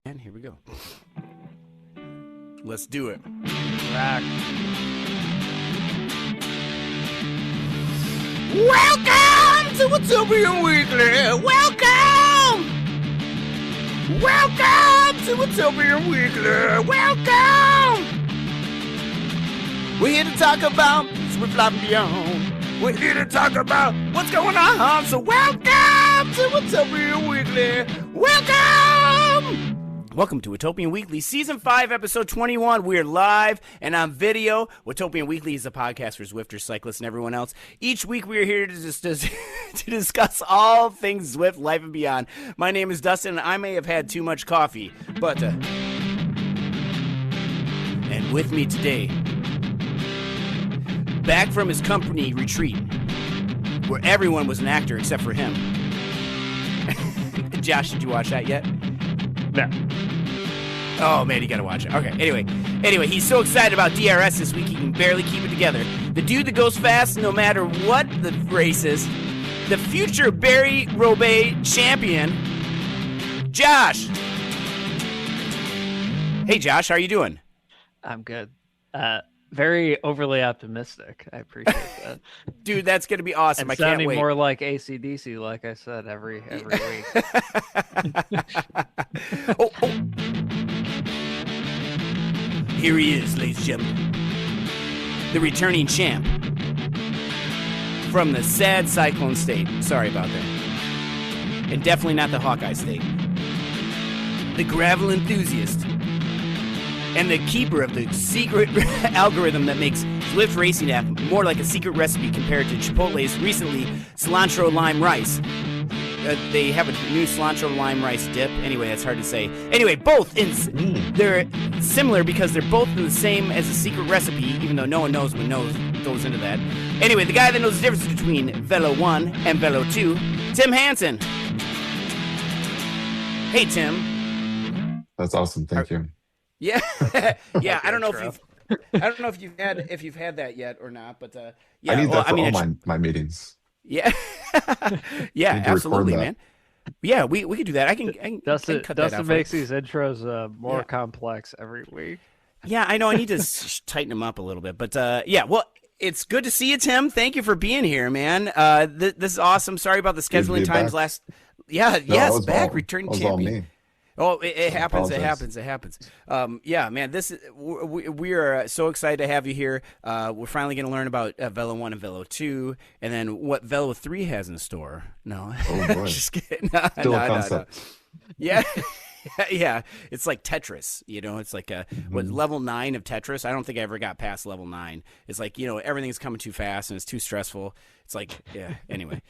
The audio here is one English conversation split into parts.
And here we go. Let's do it. Back. Welcome to Watopian Weekly. Welcome. Welcome to Watopian Weekly. Welcome. We're here to talk about Zwift Life and Beyond. We're here to talk about what's going on. So welcome to Watopian Weekly. Welcome. Welcome to Watopian Weekly, Season 5, Episode 21. We're live and on video. Watopian Weekly is a podcast for Zwifters, Cyclists, and everyone else. Each week we are here to discuss all things Zwift, life, and beyond. My name is Dustin, and I may have had too much coffee, but... and with me today, back from his company retreat, where everyone was an actor except for him. Josh, did you watch that yet? No. Oh, man, you gotta watch it. Okay, anyway, he's so excited about DRS this week he can barely keep it together. The dude that goes fast no matter what the race is. The future Barry-Roubaix champion, Josh. Hey, Josh, how are you doing? I'm good. Very overly optimistic. I appreciate that. Dude, that's gonna be awesome. And I can't sounding wait. more like AC/DC, like I said, every week. oh. Here he is, ladies and gentlemen. The returning champ from the sad Cyclone State. Sorry about that. And definitely not the Hawkeye State. The gravel enthusiast. And the keeper of the secret algorithm that makes ZwiftRacing.App more like a secret recipe compared to Chipotle's recently cilantro lime rice. They have a new cilantro lime rice dip. Anyway, that's hard to say. Anyway, both they're similar because they're both the same as a secret recipe, even though no one knows what goes into that. Anyway, the guy that knows the difference between Velo 1 and Velo 2, Tim Hanson. Hey, Tim. That's awesome. Thank you. Yeah, yeah. I don't know if you've had that yet or not, but yeah. I need that for all my meetings. Yeah, yeah, absolutely, man. Yeah, we could do that. I can Dustin cut that out. makes these intros more complex every week. Yeah, I know. I need to tighten them up a little bit, but yeah. Well, it's good to see you, Tim. Thank you for being here, man. This is awesome. Sorry about the scheduling times last. Yeah, no, yes, back returning champion. Oh, it happens. It happens. Yeah, man, we are so excited to have you here. We're finally going to learn about Velo 1 and Velo 2, and then what Velo 3 has in store. No, oh boy. Just kidding. No, Still a concept. No. Yeah, yeah. It's like Tetris, It's like what level 9 of Tetris. I don't think I ever got past level 9. It's like everything's coming too fast and it's too stressful. It's like Anyway.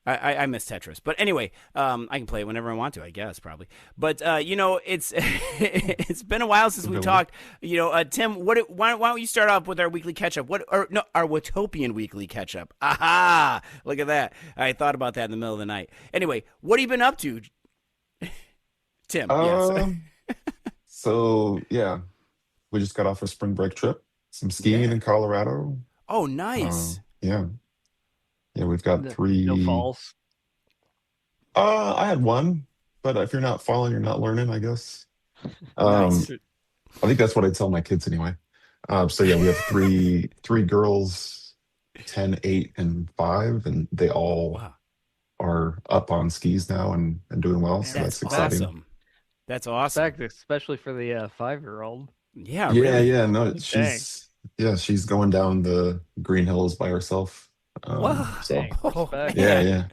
I miss Tetris, but anyway, I can play it whenever I want to, I guess, probably. But it's it's been a while since we talked. Tim, why don't you start off with our weekly catch up? Our Watopian Weekly catch up. Aha! Look at that. I thought about that in the middle of the night. Anyway, what have you been up to, Tim? Yes. So yeah, we just got off a spring break trip. Some skiing in Colorado. Oh, nice. Yeah, we've got 3. No falls. I had one, but if you're not falling, you're not learning, I guess. Nice. I think that's what I tell my kids anyway. So yeah, we have three girls, 10, 8, and 5, and they all are up on skis now and doing well. So that's exciting. Awesome. That's awesome. Especially for the 5-year-old. Yeah. Really. Yeah. No, she's going down the green hills by herself. Yeah.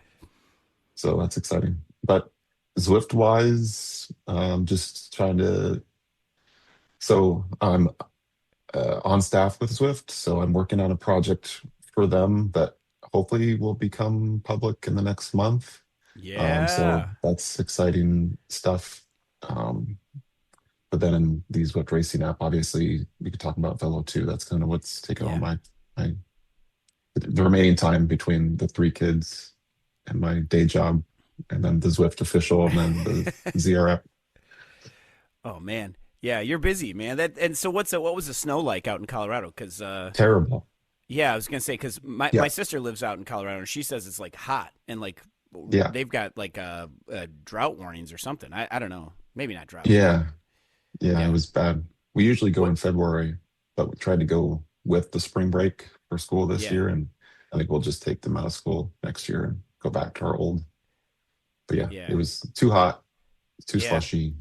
So that's exciting. But Zwift wise, just trying to. So I'm on staff with Zwift, so I'm working on a project for them that hopefully will become public in the next month. Yeah. So that's exciting stuff. But then in the ZwiftRacing app, obviously, we could talk about Velo 2. That's kind of what's taking all my the remaining time between the 3 kids and my day job, and then the Zwift official, and then the ZR app. Oh man, yeah, you're busy, man. And so what was the snow like out in Colorado? Because terrible. Yeah, I was gonna say because my sister lives out in Colorado, and she says it's like hot and like they've got like drought warnings or something. I don't know, maybe not drought. Yeah, Yeah, it was bad. We usually go in February, but we tried to go with the spring break for school this year, and I think we'll just take them out of school next year and go back to our old. But yeah, it was too hot, too slushy.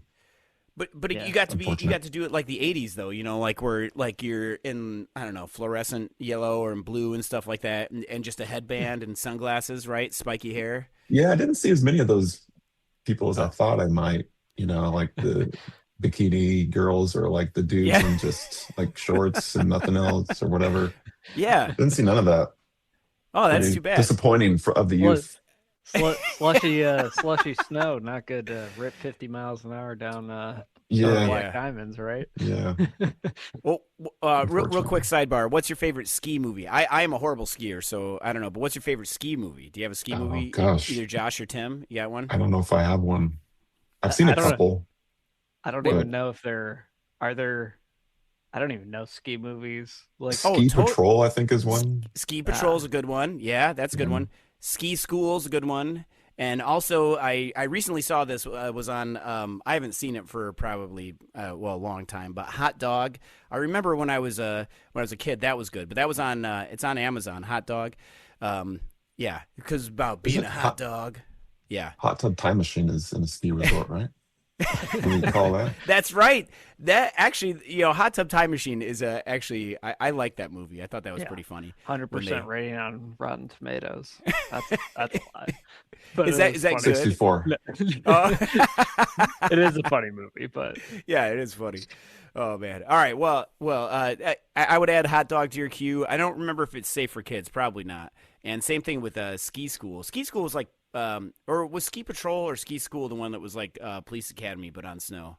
But you got to do it like the 80s though, you know, like where like you're in, I don't know, fluorescent yellow or in blue and stuff like that, and just a headband and sunglasses, right? Spiky hair. Yeah, I didn't see as many of those people as I thought I might, you know, like the bikini girls or like the dudes in just like shorts and nothing else or whatever. Yeah. Didn't see none of that. Oh, that's too bad. Disappointing of the youth. Slushy snow, not good to rip 50 miles an hour down Black Diamonds, right? Yeah. Well, real quick sidebar. What's your favorite ski movie? I am a horrible skier, so I don't know. But what's your favorite ski movie? Do you have a ski movie? Gosh. Either Josh or Tim? You got one? I don't know if I have one. I've seen a couple. I don't even know if are there. I don't even know ski movies. Like Ski Patrol, I think is one. Ski Patrol's a good one. Yeah, that's a good one. Ski School's a good one. And also, I recently saw this was on. I haven't seen it for probably a long time. But Hot Dog. I remember when I was a kid, that was good. But that was on. It's on Amazon. Hot Dog. Yeah, because about being a hot dog. Yeah. Hot Tub Time Machine is in a ski resort, right? Can we call that? That's right. That actually, you know, Hot Tub Time Machine is actually. I like that movie. I thought that was pretty funny. 100% rating on Rotten Tomatoes. That's why. But is that good? 64. It is a funny movie, but yeah, it is funny. Oh man. All right. Well. I would add Hot Dog to your queue. I don't remember if it's safe for kids. Probably not. And same thing with Ski School. Ski School was like. Or was Ski Patrol or Ski School the one that was like Police Academy but on snow?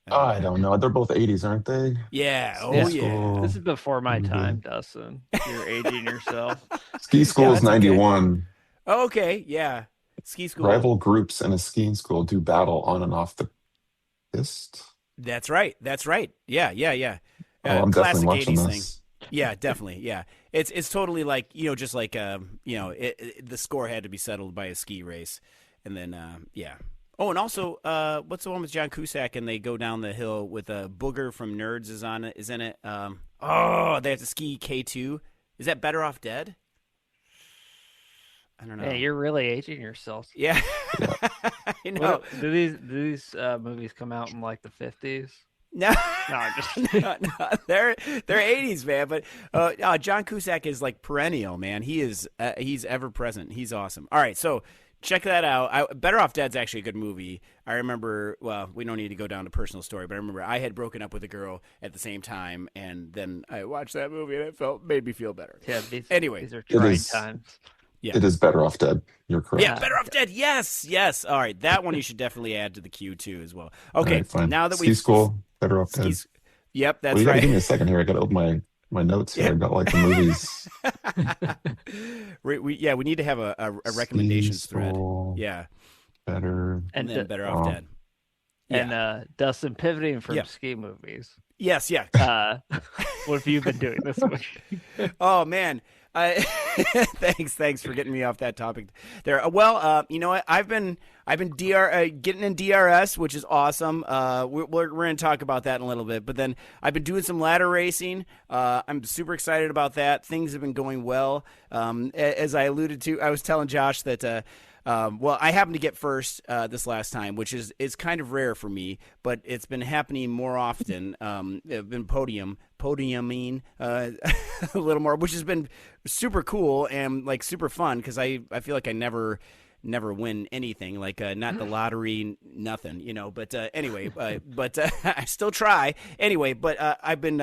I don't know. They're both 80s, aren't they? Yeah. Oh, yeah. This is before my time, Dustin. You're aging yourself. Ski School is 91. Okay. Oh, okay. Yeah. Ski School. Rival groups in a skiing school do battle on and off the piste. That's right. Yeah. I'm definitely watching 80s this. thing. Yeah, definitely. Yeah. It's totally like, you know, just like, you know, the score had to be settled by a ski race. And then, yeah. Oh, and also, what's the one with John Cusack and they go down the hill with a Booger from Nerds is in it. They have to ski K2. Is that Better Off Dead? I don't know. Yeah, you're really aging yourself. Yeah. You know. Do these movies come out in like the 50s? No, just no, they're 80s, man. But John Cusack is like perennial, man. He's ever present. He's awesome. All right, so check that out. Better Off Dead's actually a good movie. I remember. Well, we don't need to go down to personal story, but I remember I had broken up with a girl at the same time, and then I watched that movie, and it made me feel better. Yeah. Anyway, these are trying times. Yeah. It is Better Off Dead. You're correct. Yeah, Better Off Dead. Yes. All right, that one you should definitely add to the queue too as well. Okay, right, fine. Now that Ski School, Better Off Dead. Yep, that's you right. Gotta give me a second here. I got to open my notes here. I've got like the movies. we need to have a recommendations thread. Yeah, Better and then Better Off Dead. And Dustin, pivoting from ski movies. Yes, yeah. What have you been doing this week? Oh man. Thanks for getting me off that topic there. Well, you know what? I've been getting in DRS, which is awesome. We're going to talk about that in a little bit. But then I've been doing some ladder racing. I'm super excited about that. Things have been going well. As I alluded to, I was telling Josh that. Well, I happened to get first this last time, which is kind of rare for me, but it's been happening more often. I've been podiuming a little more, which has been super cool and like super fun because I feel like I never win anything, like not the lottery, nothing, you know. But anyway, but I still try anyway. But I've been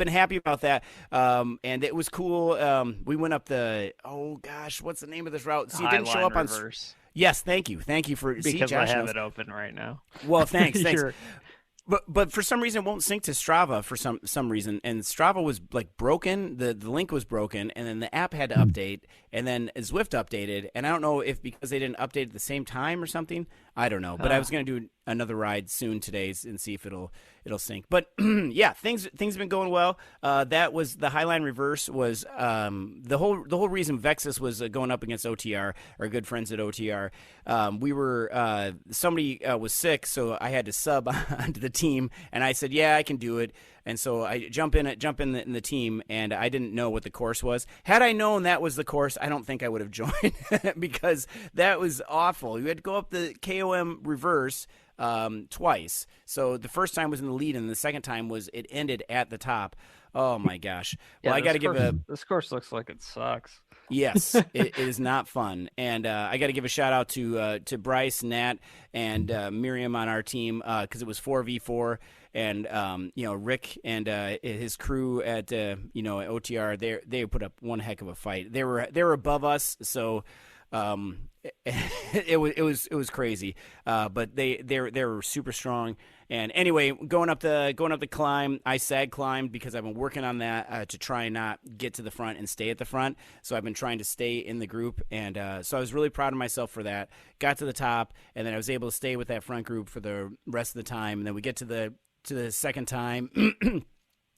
happy about that, and it was cool. We went up what's the name of this route? See, it didn't show up on. Yes, thank you for because I have it open right now. Well, thanks. But for some reason it won't sync to Strava for some reason, and Strava was like broken. The link was broken, and then the app had to update, and then Zwift updated, and I don't know if because they didn't update at the same time or something. I don't know, but I was gonna do another ride soon today and see if it'll sync. But yeah, things have been going well. That was the Highline Reverse was the whole reason Vexus was going up against OTR, our good friends at OTR. We were somebody was sick, so I had to sub onto the team, and I said, yeah, I can do it. And so I jump in the team, and I didn't know what the course was. Had I known that was the course, I don't think I would have joined because that was awful. You had to go up the KOM reverse twice. So the first time was in the lead, and the second time it ended at the top. Oh my gosh! Well, I got to give this course looks like it sucks. Yes, it is not fun, and I got to give a shout out to Bryce, Nat, and Miriam on our team because it was 4v4, and Rick and his crew at OTR they put up one heck of a fight. They were above us, so it was crazy, but they were super strong. And anyway, going up the climb, I sag climbed because I've been working on that to try and not get to the front and stay at the front. So I've been trying to stay in the group, and so I was really proud of myself for that. Got to the top, and then I was able to stay with that front group for the rest of the time. And then we get to the second time.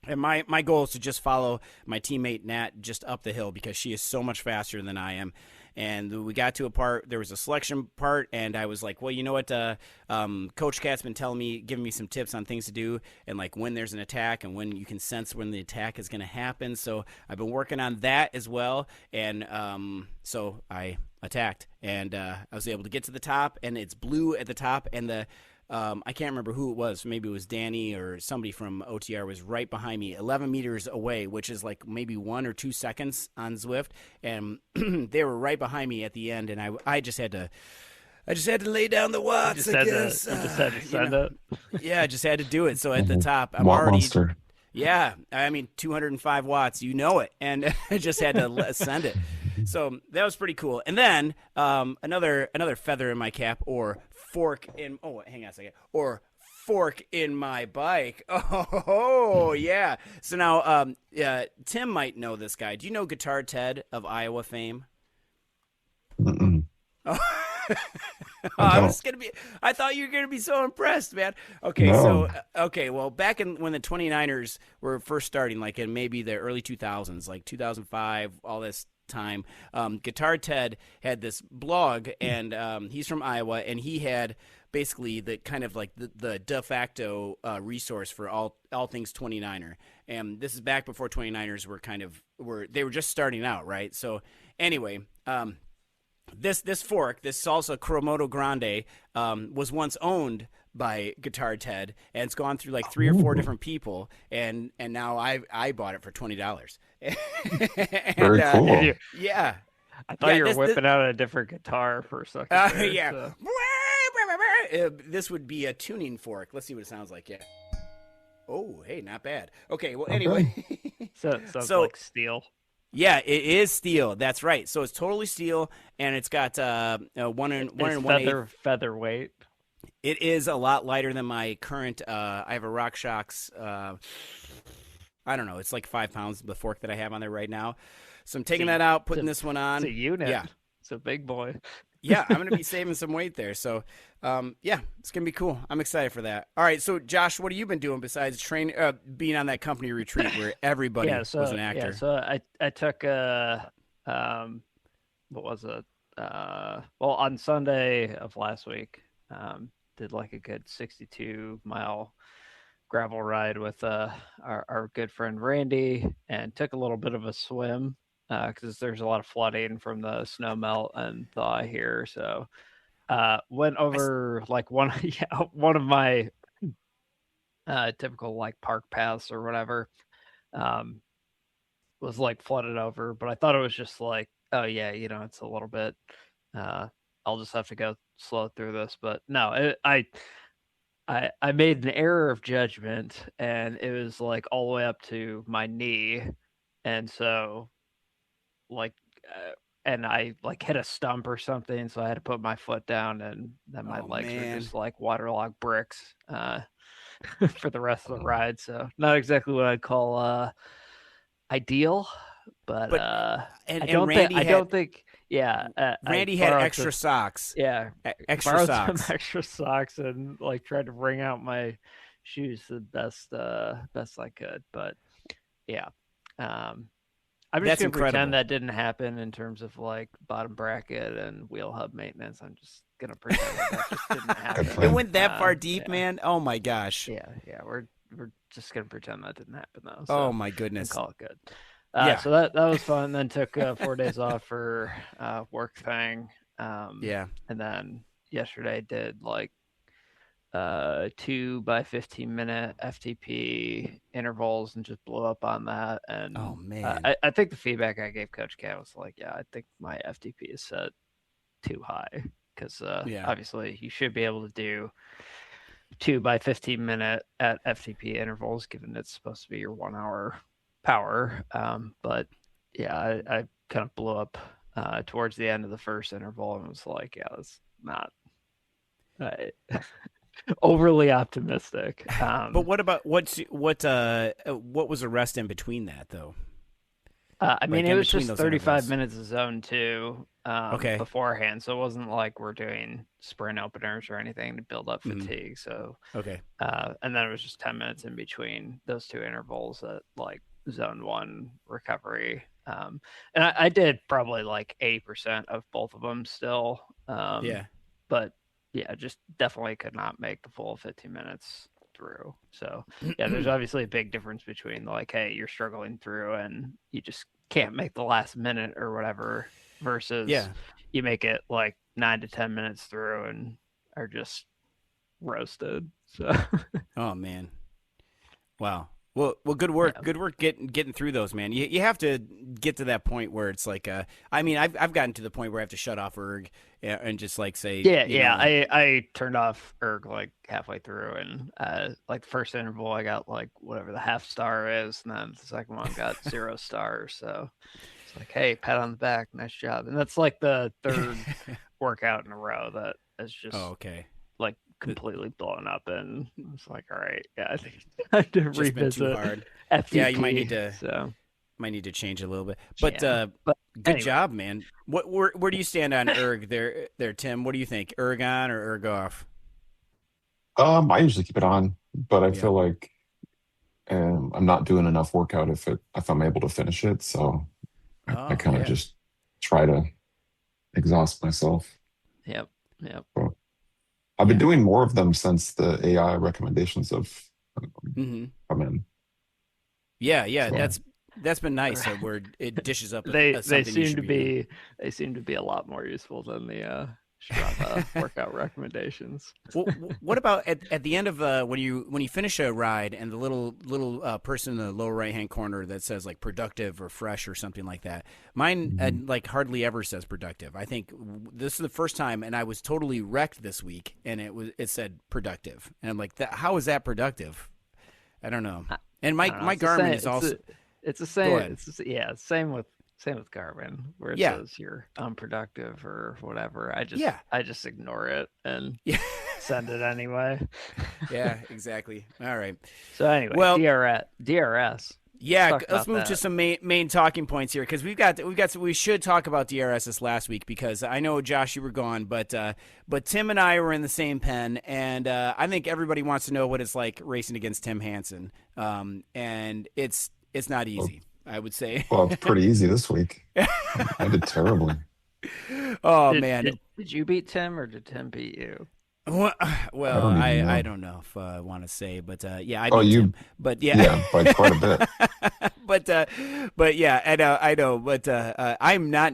And my goal is to just follow my teammate Nat just up the hill because she is so much faster than I am. And we got to a part, there was a selection part, and I was like, well, you know what, Coach Cat's been giving me some tips on things to do, and like when there's an attack and when you can sense when the attack is going to happen. So I've been working on that as well, and so I attacked, and I was able to get to the top, and it's blue at the top, and I can't remember who it was. Maybe it was Danny or somebody from OTR was right behind me, 11 meters away, which is like maybe 1 or 2 seconds on Zwift. And they were right behind me at the end. And I just had to lay down the watts, I guess. You just had to send it. Yeah, I just had to do it. So at the top, I'm Watt already... monster. Yeah, I mean, 205 watts, you know it. And I just had to send it. So that was pretty cool. And then another feather in my cap, or fork in my bike. Oh yeah. So now Tim might know this guy. Do you know Guitar Ted of Iowa fame? Mm-mm. Oh. I I thought you were gonna be so impressed, man. Okay, No. well, back when the 29ers were first starting, like in maybe the early 2000s, like 2005, all this time, Guitar Ted had this blog, and he's from Iowa, and he had basically the kind of like the de facto resource for all things 29er. And this is back before 29ers were just starting out, right? So anyway, this fork, this Salsa Chromoto Grande, was once owned by Guitar Ted, and it's gone through like 3 or 4 different people, and now I bought it for $20. Very cool. Yeah. I thought you were whipping out a different guitar for a second. Yeah. So. This would be a tuning fork. Let's see what it sounds like. Yeah. Oh, hey, not bad. Okay, well, anyway. So it sounds like steel. Yeah, it is steel. That's right. So it's totally steel, and it's got 1 and 1/8 featherweight. It is a lot lighter than my current. I have a RockShox. I don't know. It's like 5 pounds. The fork that I have on there right now. So I'm taking that out, putting this one on. It's a unit. Yeah, it's a big boy. Yeah, I'm gonna be saving some weight there. So, yeah, it's gonna be cool. I'm excited for that. All right, so Josh, what have you been doing besides being on that company retreat where everybody was an actor? Yeah, so I took what was it? Well, on Sunday of last week, did like a good 62-mile gravel ride with our good friend Randy, and took a little bit of a swim because there's a lot of flooding from the snow melt and thaw here. So went over like one of my typical like park paths or whatever was like flooded over, but I thought it was just like, oh yeah, it's a little bit I'll just have to go slow through this. But no, I made an error of judgment, and it was like all the way up to my knee, and so like and I like hit a stump or something, so I had to put my foot down, and then my legs were just like waterlogged bricks for the rest of the ride. So not exactly what I'd call ideal, but I don't think Yeah, Randy I had borrowed extra socks. Yeah, Extra borrowed socks. some extra socks and like tried to wring out my shoes the best I could. But yeah, I'm just That's gonna incredible. pretend that didn't happen in terms of like bottom bracket and wheel hub maintenance. I'm just gonna pretend that just didn't happen. plan. It went that far deep, yeah. man. Oh my gosh. Yeah, we're just gonna pretend that didn't happen though. So Oh my goodness. call it good. Yeah. So that was fun. Then took 4 days off for work thing. Yeah. And then yesterday did like 2 by 15-minute FTP intervals and just blew up on that. And Oh man. I think the feedback I gave Coach Cat was like, yeah, I think my FTP is set too high because obviously you should be able to do 2 by 15-minute at FTP intervals, given it's supposed to be your 1 hour power. But yeah, I kind of blew up towards the end of the first interval and was like, yeah, that's not overly optimistic. But what about what was the rest in between that though? I mean, like it was just those 35 intervals. minutes of zone 2 beforehand, so it wasn't like we're doing sprint openers or anything to build up fatigue. So Okay. and then it was just 10 minutes in between those 2 intervals at like zone 1 recovery. And I did probably like 80% of both of them still. Yeah. But yeah, just definitely could not make the full 15 minutes through. So yeah, there's obviously a big difference between like, hey, you're struggling through and you just can't make the last minute or whatever versus you make it like 9 to 10 minutes through and are just roasted. So Oh man. Wow. Well, good work. Yeah. Good work getting through those, man. You have to get to that point where it's like, I mean, I've gotten to the point where I have to shut off erg and just like say, I turned off erg like halfway through, and like the first interval I got like whatever the half star is, and then the second one got 0 stars. So it's like, hey, pat on the back, nice job. And that's like the third workout in a row that is just like completely blown up, and it's like, all right, yeah, I think I have to revisit FTP. Yeah, you might need to change a little bit, but good job, man. Where do you stand on erg there, Tim? What do you think, erg on or erg off? I usually keep it on, but I feel like I'm not doing enough workout if I'm able to finish it, so I kind of just try to exhaust myself. Yep. So, I've been doing more of them since the AI recommendations have come in. Yeah, so. That's been nice. Where it dishes up. They seem to be a lot more useful than the Strava workout recommendations. Well, what about at the end of when you finish a ride and the little person in the lower right hand corner that says like productive or fresh or something like that? Mine like hardly ever says productive. I think this is the first time, and I was totally wrecked this week, and it said productive, and I'm like, how is that productive? I don't know. And my Garmin is also it's the same. Same with Garmin, where it says you're unproductive or whatever. I just ignore it and send it anyway. Yeah, exactly. All right. So anyway, well, DRS. Yeah, let's move to some main talking points here, because we should talk about DRS this last week, because I know, Josh, you were gone, but Tim and I were in the same pen, and I think everybody wants to know what it's like racing against Tim Hanson, and it's not easy. I would say. Well, it's pretty easy this week. I did terribly. Oh, man. Did you beat Tim, or did Tim beat you? Well, I don't know if I want to say, but I beat Tim. But yeah, by quite a bit. but yeah, I know, but I'm not.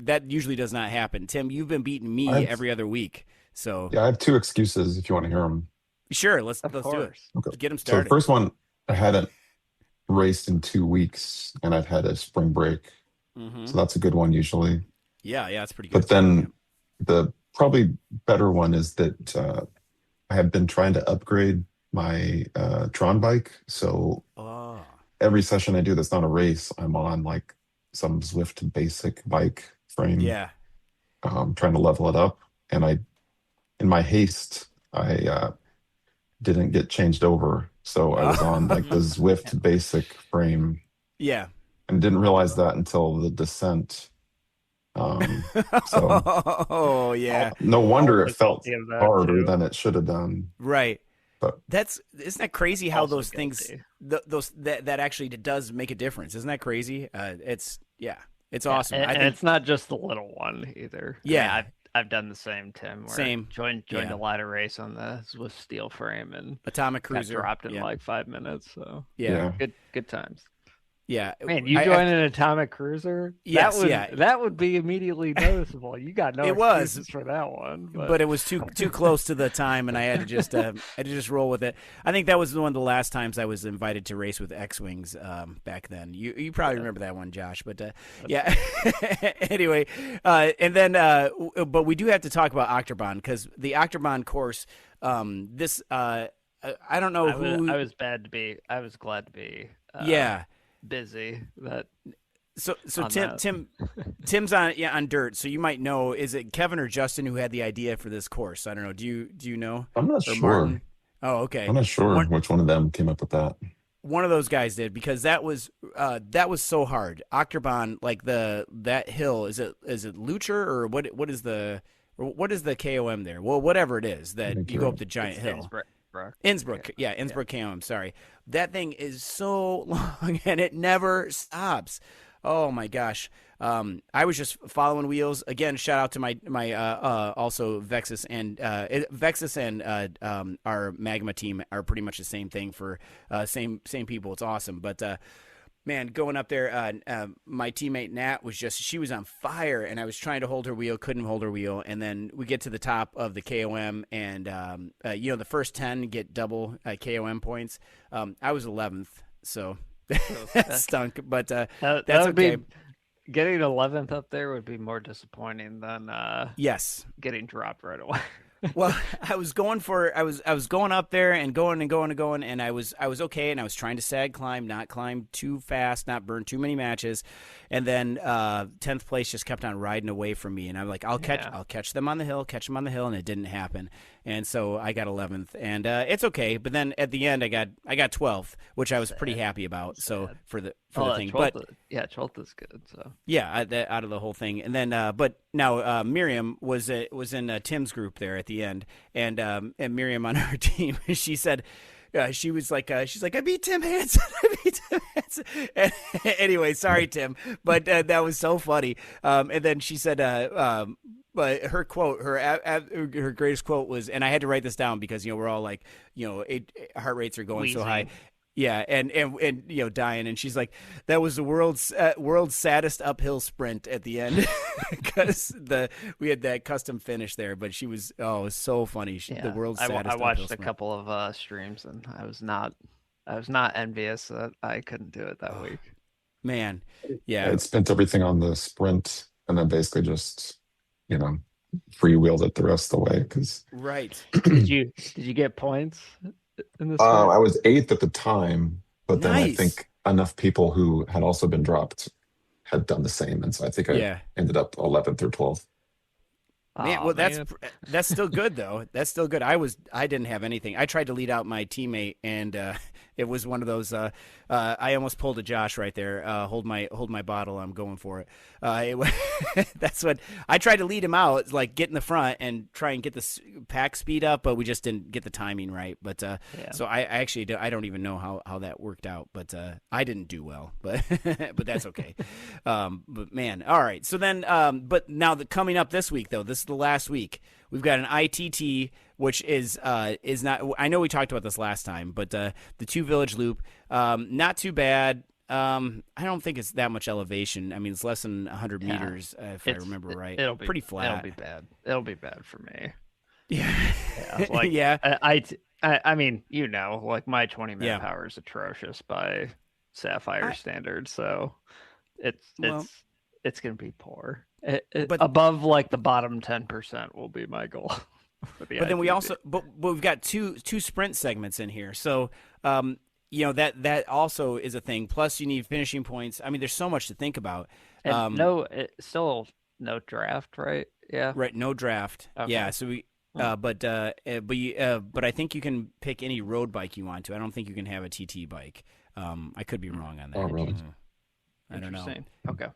That usually does not happen. Tim, you've been beating me every other week, so yeah, I have 2 excuses if you want to hear them. Sure, let's do it. Okay. Get them started. So the first one, I hadn't raced in 2 weeks, and I've had a spring break, so that's a good one usually. Yeah, it's pretty good. But then the probably better one is that I have been trying to upgrade my Tron bike. So every session I do that's not a race, I'm on like some Zwift basic bike frame. Yeah. Trying to level it up. And in my haste, I didn't get changed over. So I was on like the Zwift basic frame. Yeah. And didn't realize that until the descent. So oh yeah, no wonder it Also felt guilty of that, harder too. than it should have done. right. But Isn't that crazy how Also those things guilty. those that actually does make a difference? Isn't that crazy? It's it's Yeah, awesome. I and think it's not just the little one either. Yeah. I mean, I've done the same, Tim. Where Same. joined Yeah. a ladder race on the Swift steel frame and Atomic got Cruiser dropped in yeah. like 5 minutes. So yeah. good times. Yeah. Man, you I- join an atomic cruiser? Yes, that would be immediately noticeable. You got no It was. excuses for that one. but it was too close to the time, and I had to just roll with it. I think that was one of the last times I was invited to race with X-wings back then. You probably remember that one, Josh. But yeah. Anyway, and then but we do have to talk about Octobahn, because the Octobahn course. This I don't know who I was glad to be. Yeah. Busy that. So on that. Tim's on dirt, so you might know. Is it Kevin or Justin who had the idea for this course? I don't know. Do you know? I'm not Or sure. Martin? Oh, okay. I'm not sure which one of them came up with that. One of those guys did, because that was so hard. Octobahn, like that hill, is it Lucher or what is the KOM there? Well, whatever it is that think you you're go right. up the giant hill. Innsbruck. Innsbruck KOM. Sorry, that thing is so long and it never stops. Oh my gosh. I was just following wheels again. Shout out to my also Vexus and our Magma team are pretty much the same thing for same people. It's awesome, but. Man, going up there, my teammate Nat she was on fire, and I was trying to hold her wheel, couldn't hold her wheel, and then we get to the top of the KOM, and the first 10 get double KOM points. I was 11th, so that stunk, but that's that would okay. be getting 11th up there would be more disappointing than Yes. getting dropped right away. Well, I was going up there and going, and I was okay, and I was trying to sag climb, not climb too fast, not burn too many matches, and then 10th place just kept on riding away from me, and I'm like, I'll catch them on the hill, and it didn't happen, and so I got 11th, and it's okay, but then at the end I got 12th, which I was pretty happy about. So for the thing, 12th, but yeah, 12th is good. So yeah, out of the whole thing, and then but now Miriam was in Tim's group there at the end, and Miriam on our team, she said. She was like, she's like, I beat Tim Hanson. And, anyway, sorry, Tim, but that was so funny. And then she said, but her quote, her greatest quote was, and I had to write this down because we're all like, heart rates are going so high. Yeah, and dying, and she's like, that was the world's saddest uphill sprint at the end, because we had that custom finish there. But she was it was so funny. The world's saddest. I watched uphill a sprint. couple of streams, and I was not envious that I couldn't do it that week. Man, yeah, It spent everything on the sprint, and then basically just freewheeled it the rest of the way. Because right. Did you get points in this? I was 8th at the time, but then I Nice. think enough people who had also been dropped had done the same, and so I think I ended up 11th or 12th. Man, well, that's still good though. That's still good. I didn't have anything. I tried to lead out my teammate, and it was one of those. I almost pulled a Josh right there. Hold my bottle. I'm going for it. That's what I tried to lead him out, like get in the front and try and get the pack speed up, but we just didn't get the timing right. But so I actually don't even know how that worked out. But I didn't do well. But but that's okay. But man, all right. So then, but now coming up this week though, this is the last week. We've got an ITT, which is not. I know we talked about this last time, but the 2 Village Loop, not too bad. I don't think it's that much elevation. I mean, it's less than 100 meters, if I remember right. It'll be pretty flat. It'll be bad. It'll be bad for me. Yeah, Like, yeah. I mean, like my 20-minute power is atrocious by Sapphire standards, so it's gonna be poor. But above like the bottom 10% will be my goal. But then we also, but we've got two sprint segments in here, so that also is a thing. Plus, you need finishing points. I mean, there's so much to think about. And still no draft, right? Yeah, right. No draft. Okay. Yeah. So we. But I think you can pick any road bike you want to. I don't think you can have a TT bike. I could be wrong on that. Oh, really? I don't know. Okay.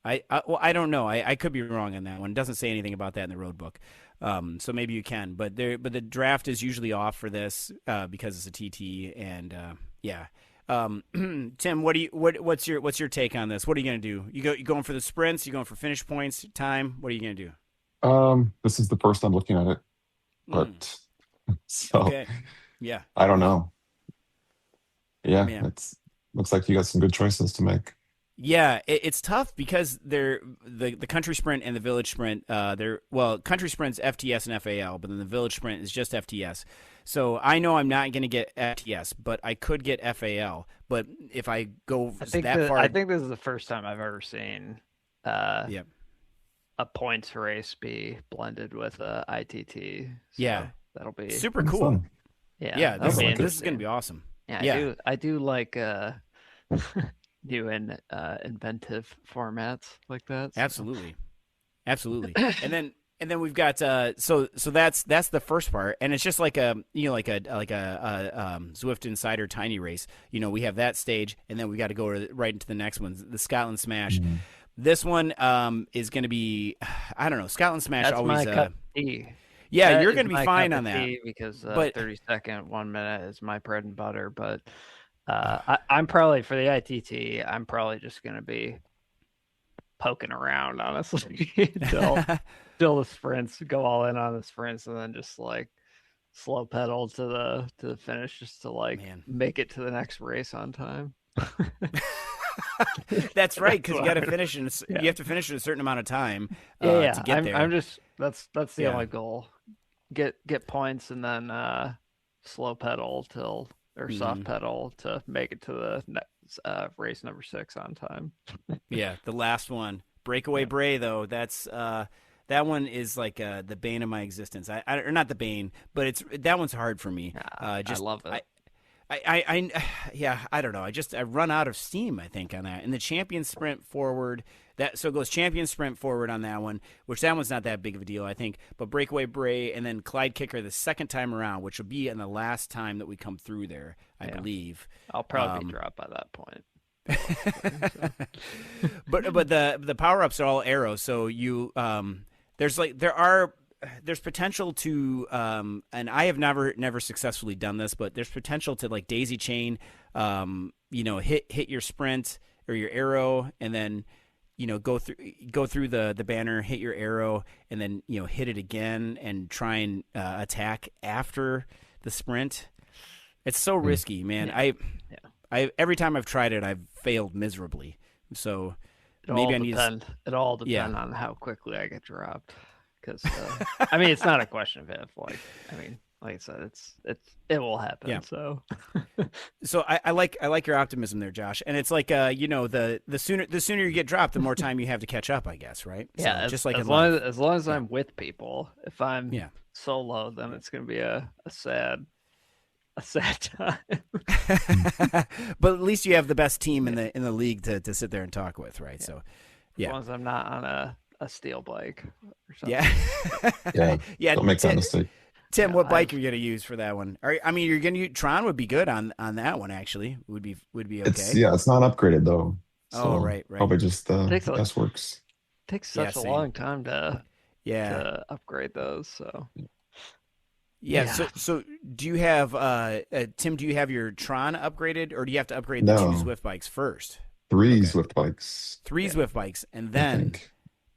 Well, I don't know. I could be wrong on that one. It doesn't say anything about that in the road book. So maybe you can, but the draft is usually off for this because it's a TT, and yeah. Tim, what's your take on this? What are you gonna do? You going for the sprints? You going for finish points, time? What are you gonna do? This is the first I'm looking at it, but so Okay. Yeah. I don't know. Yeah, Man. looks like you got some good choices to make. Yeah, it's tough because the country sprint and the village sprint. Country sprint's FTS and FAL, but then the village sprint is just FTS. So I know I'm not going to get FTS, but I could get FAL. But if I go that far, I think this is the first time I've ever seen Yep. a points race be blended with a ITT. So Yeah. that'll be super It's cool. fun. Yeah, that'll be this is going to interesting. be awesome. Yeah, Yeah. I do like new and inventive formats like that. So. Absolutely. And then we've got so that's the first part, and it's just like a like a Zwift Insider tiny race. We have that stage, and then we got to go right into the next one, the Scotland Smash. Mm-hmm. This one is going to be, I don't know, Scotland Smash That's always. my cup of tea. Yeah, That you're is going to be my fine cup on of that. tea because But 30-second, 1 minute is my bread and butter. But I'm probably for the ITT. I'm probably just going to be poking around, honestly, until the sprints, go all in on the sprints, and then just like slow pedal to the finish, just to like make it to the next race on time. That's right, because you got to finish in you have to finish in a certain amount of time. Yeah, to get there. I'm just that's the only goal. Get points and then slow pedal or soft pedal to make it to the next race number 6 on time. Yeah, the last one, Breakaway Bray, though. That's that one is like the bane of my existence. Or not the bane, but that one's hard for me. I love it. I don't know. I run out of steam, I think, on that. And the champion sprint forward, so it goes champion sprint forward on that one, which that one's not that big of a deal, I think. But Breakaway Bray and then Clyde Kicker the second time around, which will be in the last time that we come through there, I believe. I'll probably be dropped by that point. But the power ups are all arrows, so you there's potential to and I have never successfully done this, but there's potential to like daisy chain, hit your sprint or your arrow, and then go through the banner, hit your arrow, and then hit it again and try and attack after the sprint. It's so risky, man. I every time I've tried it, I've failed miserably. So maybe I need it all depends on how quickly I get dropped. Because I mean, it's not a question of if. Like I said, it will happen. Yeah. So I like your optimism there, Josh. And it's like the sooner you get dropped, the more time you have to catch up, I guess, right? Yeah. So, just like as long as I'm with people. If I'm solo, then it's gonna be a sad time. But at least you have the best team in the league to sit there and talk with, right? Yeah. So as long as I'm not on a steel bike or something. Yeah. Don't make that mistake. Tim, what bike are you gonna use for that one? You're gonna use Tron would be good on that one, actually. Would be okay. It's not upgraded though. So right. Probably just the S works. Takes such a long time to upgrade those. So So do you have Tim? Do you have your Tron upgraded, or do you have to upgrade the 2 Zwift bikes first? 3 Zwift bikes. 3 Zwift bikes, and then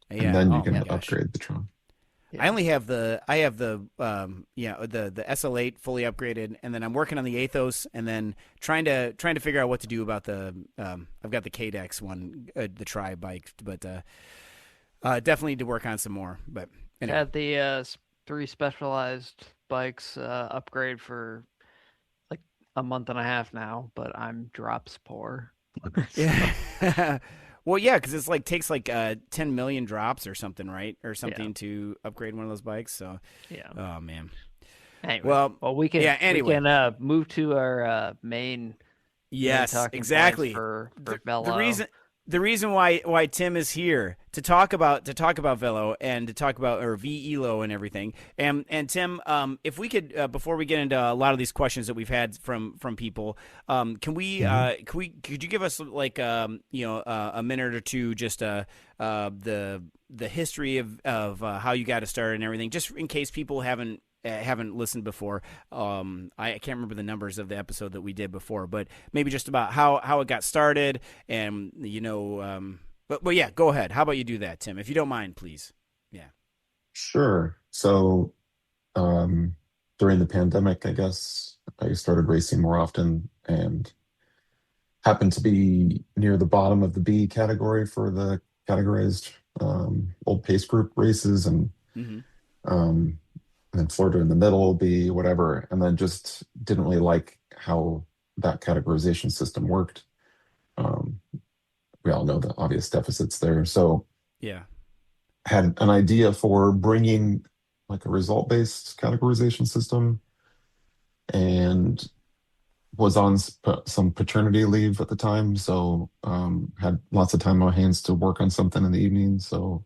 and then you can upgrade the Tron. Yeah. I have the SL8 fully upgraded, and then I'm working on the Athos, and then trying to figure out what to do about the I've got the KDEX one, the Tri bike, but definitely need to work on some more. But anyway. Had the 3 specialized bikes upgrade for like a month and a half now, but I'm drops poor. Yeah. Well, yeah, because it's takes 10 million drops or something, right? Or something to upgrade one of those bikes. So, oh man. Anyway, well, we can we can move to our main. Yes, talking exactly. For vElo. the reason why Tim is here to talk about velo and to talk about or vElo and everything. And Tim, if we could before we get into a lot of these questions that we've had from people, could you give us like a minute or two just the history of how you got to start and everything, just in case people haven't listened before. I can't remember the numbers of the episode that we did before, but maybe just about how it got started and, but yeah, go ahead. How about you do that, Tim, if you don't mind, please? Yeah. Sure. So, during the pandemic, I guess I started racing more often and happened to be near the bottom of the B category for the categorized, old pace group races and, and then Florida in the middle, B, whatever, and then just didn't really like how that categorization system worked. We all know the obvious deficits there. So yeah, had an idea for bringing like a result-based categorization system and was on some paternity leave at the time. So had lots of time on my hands to work on something in the evening. So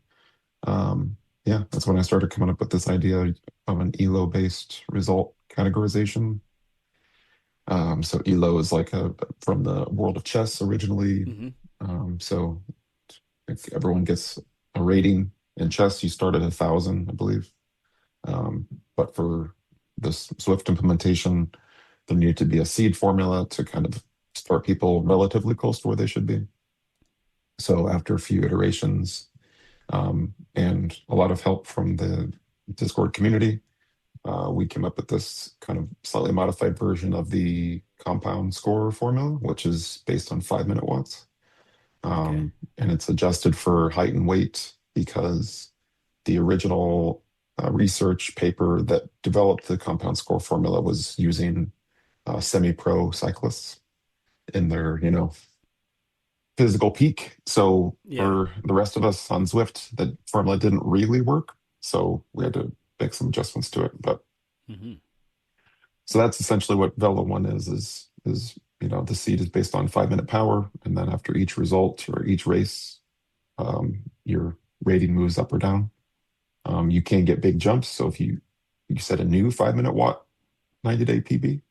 yeah, that's when I started coming up with this idea of an ELO-based result categorization. So ELO is like from the world of chess originally. So if everyone gets a rating in chess, you start at 1,000, I believe. But for this Zwift implementation, there needed to be a seed formula to kind of start people relatively close to where they should be. So after a few iterations, and a lot of help from the Discord community, we came up with this kind of slightly modified version of the compound score formula, which is based on 5-minute watts. And it's adjusted for height and weight because the original research paper that developed the compound score formula was using semi-pro cyclists in their, physical peak. So for the rest of us on Zwift, the formula didn't really work. So we had to make some adjustments to it. But so that's essentially what Velo 1 is the seed is based on 5-minute power. And then after each result or each race, your rating moves up or down. You can get big jumps. So if you set a new 5-minute watt 90-day PB,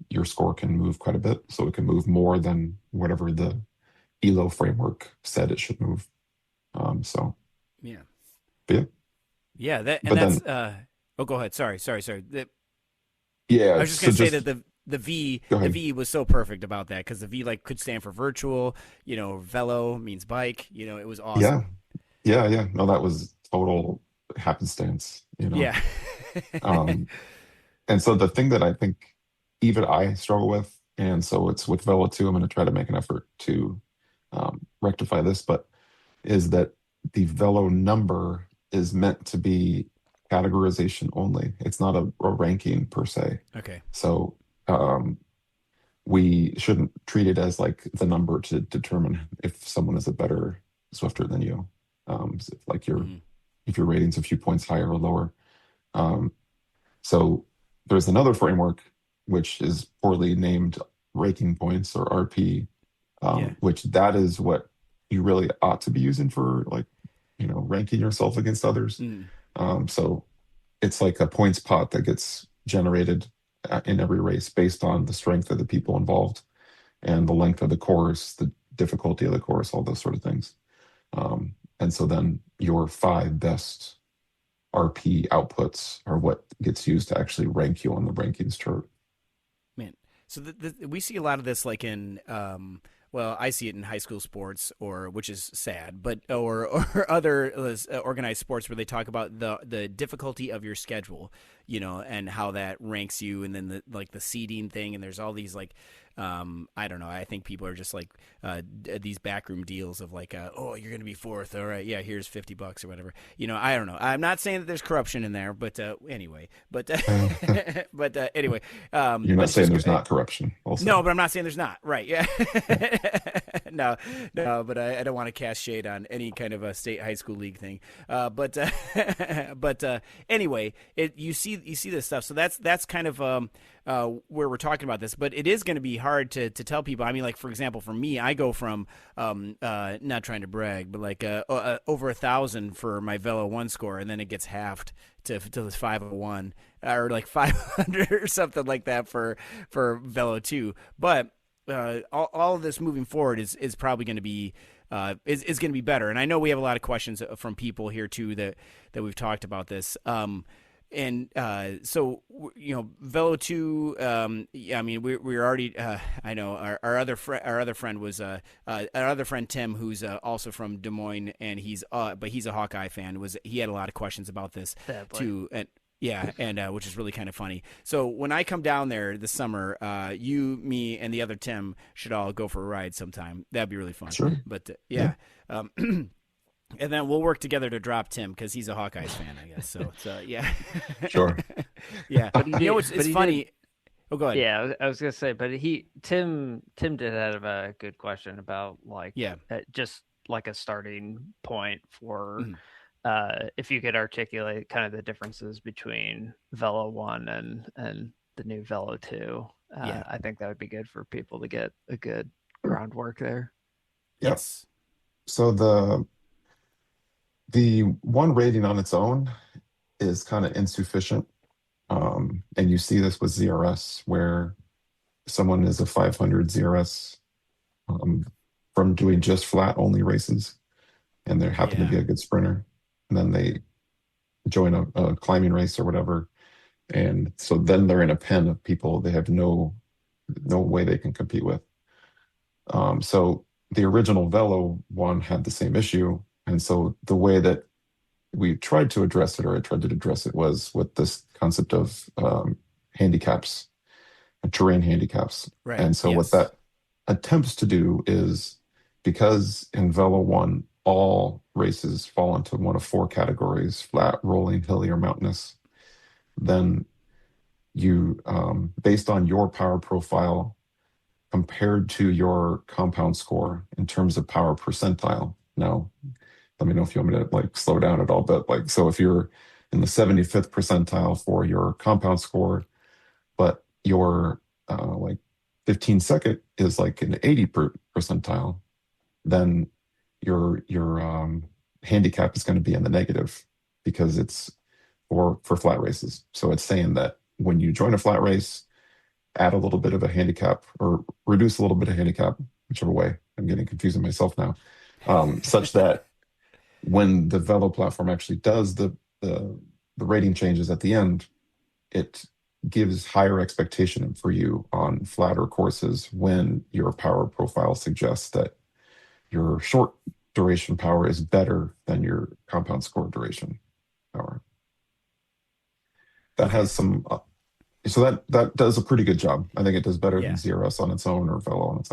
your score can move quite a bit. So it can move more than whatever the ELO framework said it should move. So yeah. But yeah. Go ahead. Sorry. Yeah. I was just going to say that the V was so perfect about that because the V could stand for virtual, velo means bike, it was awesome. Yeah. No, that was total happenstance, Yeah. And so the thing that I think even I struggle with, and so it's with Velo 2, I'm going to try to make an effort to rectify this, but is that the Velo number is meant to be categorization only. It's not a ranking per se. Okay. So we shouldn't treat it as like the number to determine if someone is a better Zwifter than you. If your rating's a few points higher or lower. So there's another framework which is poorly named rating points or RP, which that is what you really ought to be using for ranking yourself against others. So it's like a points pot that gets generated in every race based on the strength of the people involved and the length of the course, the difficulty of the course, all those sort of things. And so then your 5 best RP outputs are what gets used to actually rank you on the rankings chart. Man, so we see a lot of this in I see it in high school sports, which is sad, but or other organized sports where they talk about the difficulty of your schedule, and how that ranks you, and then the seeding thing, and there's all these I don't know. I think people are just these backroom deals of you're going to be 4th. All right. Yeah. Here's $50 or whatever. I don't know. I'm not saying that there's corruption in there, but anyway, anyway, you're not saying there's not corruption also. No, but I'm not saying there's not. Right. Yeah. no, but I don't want to cast shade on any kind of a state high school league thing. But anyway, you see you see this stuff. So that's kind of where we're talking about this. But it is going to be hard to tell people. I mean, like for example, for me, I go from not trying to brag, but like over 1,000 for my Velo 1 score, and then it gets halved to this 501 or like 500 or something like that for Velo 2. But all of this moving forward is probably going to be is going to be better. And I know we have a lot of questions from people here too that we've talked about this. So Velo 2. Yeah, I mean we're already. I know our other friend was our other friend Tim, who's also from Des Moines, and he's a Hawkeye fan. He had a lot of questions about this too, and. Yeah, and which is really kind of funny. So when I come down there this summer, you, me, and the other Tim should all go for a ride sometime. That'd be really fun. Sure. But yeah. And then we'll work together to drop Tim because he's a Hawkeyes fan, I guess. So yeah. Sure. Yeah. But it's funny. Oh, go ahead. Yeah, I was gonna say, but Tim did have a good question about like just like a starting point for. Mm-hmm. If you could articulate kind of the differences between Velo 1 and the new Velo 2, I think that would be good for people to get a good groundwork there. Yes. So the one rating on its own is kind of insufficient. And you see this with ZRS, where someone is a 500 ZRS from doing just flat only races, and they happen to be a good sprinter. And then they join a climbing race or whatever. And so then they're in a pen of people they have no way they can compete with. So the original Velo 1 had the same issue. And so the way that we tried to address it, or I tried to address it, was with this concept of handicaps, terrain handicaps. Right. And so what that attempts to do is, because in Velo 1, all races fall into one of 4 categories: flat, rolling, hilly, or mountainous. Then you, based on your power profile compared to your compound score in terms of power percentile. Now, let me know if you want me to like slow down at all, but like, so if you're in the 75th percentile for your compound score, but your like 15-second is like an 80th percentile, then your handicap is going to be in the negative, because it's for flat races. So it's saying that when you join a flat race, add a little bit of a handicap or reduce a little bit of handicap, whichever way. I'm getting confusing myself now, such that when the Velo platform actually does the rating changes at the end, it gives higher expectation for you on flatter courses when your power profile suggests that your short duration power is better than your compound score duration power. That has some, so that does a pretty good job. I think it does better than ZRS on its own or Velo on its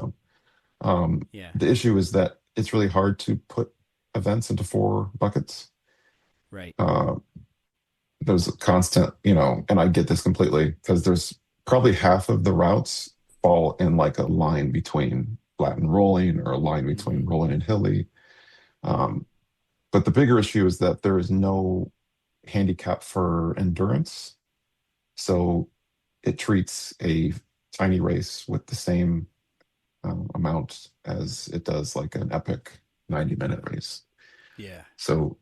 own. The issue is that it's really hard to put events into 4 buckets. Right. There's a constant, and I get this completely, because there's probably half of the routes fall in like a line between flat and rolling, or a line between rolling and hilly. But the bigger issue is that there is no handicap for endurance. So it treats a tiny race with the same amount as it does like an epic 90-minute race. Yeah. So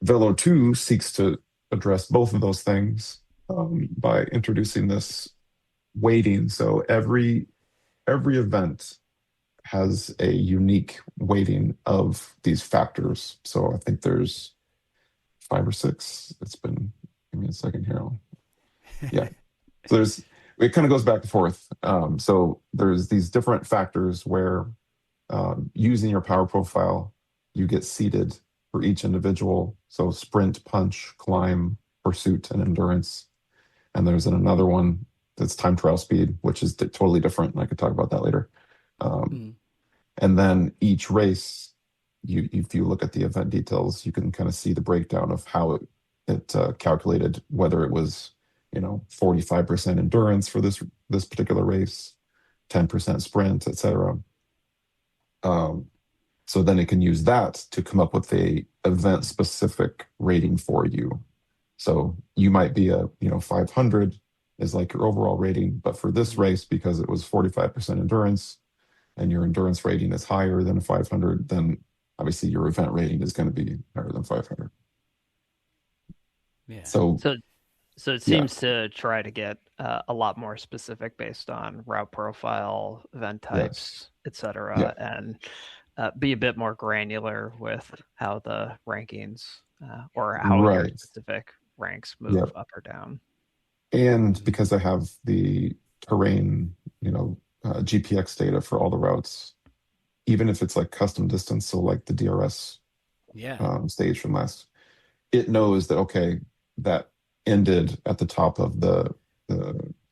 Velo 2 seeks to address both of those things by introducing this weighting. So every event has a unique weighting of these factors. So I think there's 5 or 6. Give me a second here. So it kind of goes back and forth. So there's these different factors where using your power profile, you get seated for each individual. So sprint, punch, climb, pursuit, and endurance. And there's another one that's time trial speed, which is totally different. And I could talk about that later. And then each race, if you look at the event details, you can kind of see the breakdown of how it calculated whether it was 45% endurance for this particular race, 10% sprint, etc. So then it can use that to come up with a event specific rating for you. So you might be a 500 is like your overall rating, but for this race, because it was 45% endurance and your endurance rating is higher than a 500, then obviously your event rating is going to be higher than 500. Yeah. So it seems to try to get a lot more specific based on route profile, event types, etc., and be a bit more granular with how the rankings or how your specific ranks move up or down. And because I have the terrain, GPX data for all the routes, even if it's like custom distance, so like the DRS stage from last, it knows that, okay, that ended at the top of the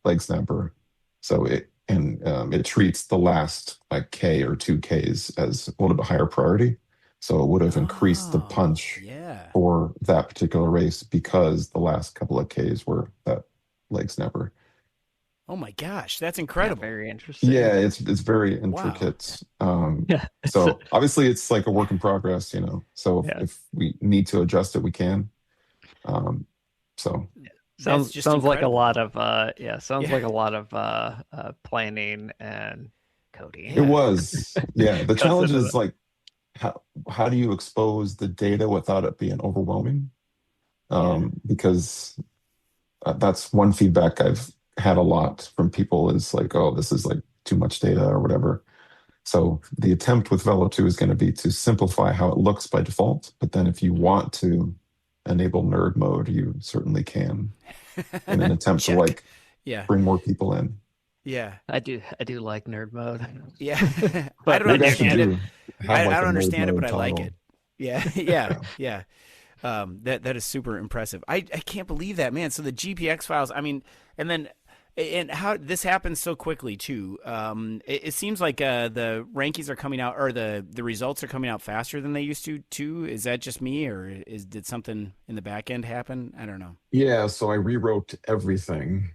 leg snapper. So it treats the last like K or 2Ks as a little bit higher priority. So it would have increased the punch for that particular race because the last couple of Ks were that leg snapper. Oh my gosh, that's incredible. Yeah, very interesting. Yeah, it's very intricate. Wow. So obviously it's like a work in progress, So if we need to adjust it, we can. Sounds like a lot of like a lot of planning and coding. It was. Yeah. The challenge is like how do you expose the data without it being overwhelming? Because that's one feedback I've had a lot from people is like, oh, this is like too much data or whatever. So the attempt with Velo 2 is going to be to simplify how it looks by default. But then if you want to enable nerd mode, you certainly can in an attempt to like bring more people in. Yeah, I do like nerd mode. Yeah, I don't understand it. I don't understand it, but I like it. Yeah. That is super impressive. I can't believe that, man. So the GPX files, I mean, and how this happens so quickly too. It seems like the rankings are coming out, or the results are coming out faster than they used to too. Is that just me, or did something in the back end happen? I don't know. Yeah, so I rewrote everything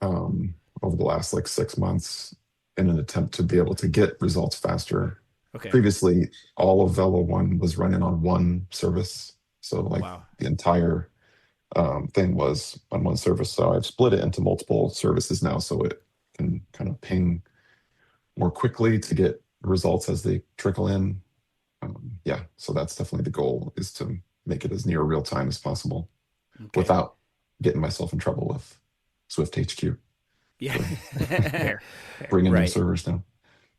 over the last like 6 months in an attempt to be able to get results faster. Okay. Previously, all of Velo 1 was running on one service. So like the entire thing was on one service. So I've split it into multiple services now so it can kind of ping more quickly to get results as they trickle in. So that's definitely the goal, is to make it as near real time as possible without getting myself in trouble with Swift HQ. Yeah. Bringing new servers down.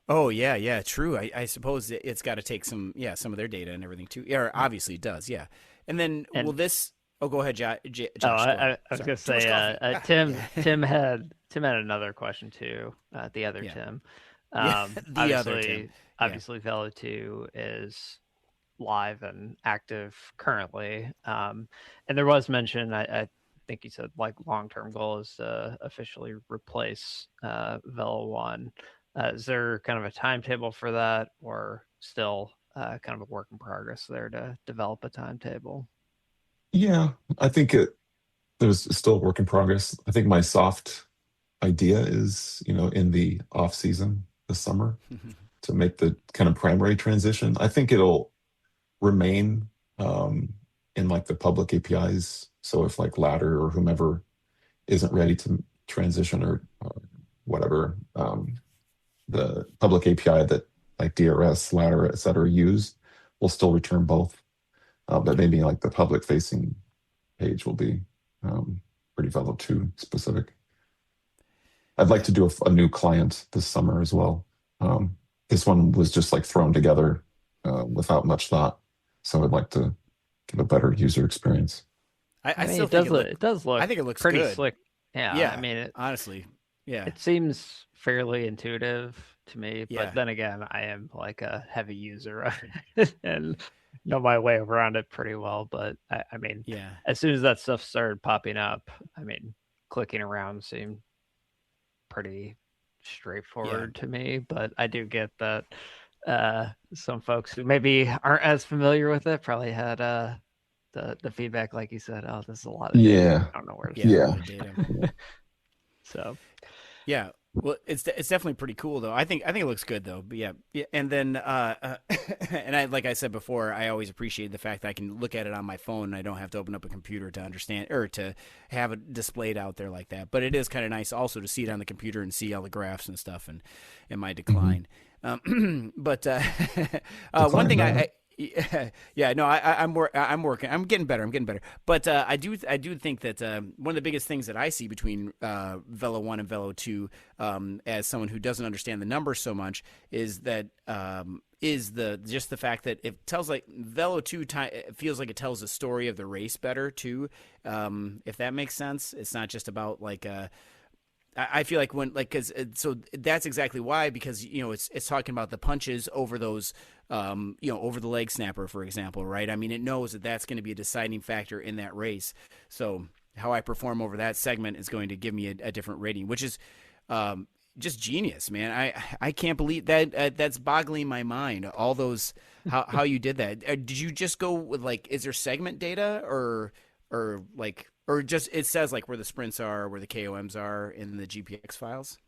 Oh, yeah, true. I suppose it's got to take some of their data and everything too. Yeah, obviously it does, yeah. And then will this... Oh, go ahead, Josh. I was going to say, Tim had another question too. The other Tim. Obviously, Velo 2 is live and active currently. And there was mention, I think you said, like, long-term goal is to officially replace Velo 1. Is there kind of a timetable for that, or still kind of a work in progress there to develop a timetable? Yeah, I think there's still a work in progress. I think my soft idea is, in the off season this summer to make the kind of primary transition. I think it'll remain in like the public APIs. So if like Ladder or whomever isn't ready to transition or whatever, the public API that like DRS, Ladder, et cetera, use will still return both. But maybe like the public facing page will be pretty Velo 2 specific. I'd like to do a new client this summer as well. This one was just like thrown together without much thought. So I'd like to give a better user experience. I still think it does look. I think it looks pretty good. Slick. Yeah. I mean, honestly, yeah. It seems fairly intuitive to me, but then again, I am like a heavy user of it and know my way around it pretty well. But I mean, as soon as that stuff started popping up, I mean, clicking around seemed pretty straightforward to me. But I do get that some folks who maybe aren't as familiar with it probably had the feedback, like you said, oh, this is a lot of data. I don't know where to start. Data. So yeah. Well, it's definitely pretty cool though. I think it looks good though. But yeah. And then and I like I said before, I always appreciate the fact that I can look at it on my phone and I don't have to open up a computer to understand or to have it displayed out there like that. But it is kind of nice also to see it on the computer and see all the graphs and stuff and my decline. But one thing I'm working. I'm getting better. But I do think that one of the biggest things that I see between Velo 1 and Velo 2, as someone who doesn't understand the numbers so much, is that just the fact that it tells like Velo 2 it feels like it tells the story of the race better too. If that makes sense, it's not just about like I feel like so that's exactly why, because it's talking about the punches over those over the leg snapper, for example, right? I mean, it knows that that's going to be a deciding factor in that race. So how I perform over that segment is going to give me a different rating, which is just genius, man. I can't believe that. That's boggling my mind. All those how you did that. Did you just go with like, is there segment data or just it says like where the sprints are, where the KOMs are in the GPX files?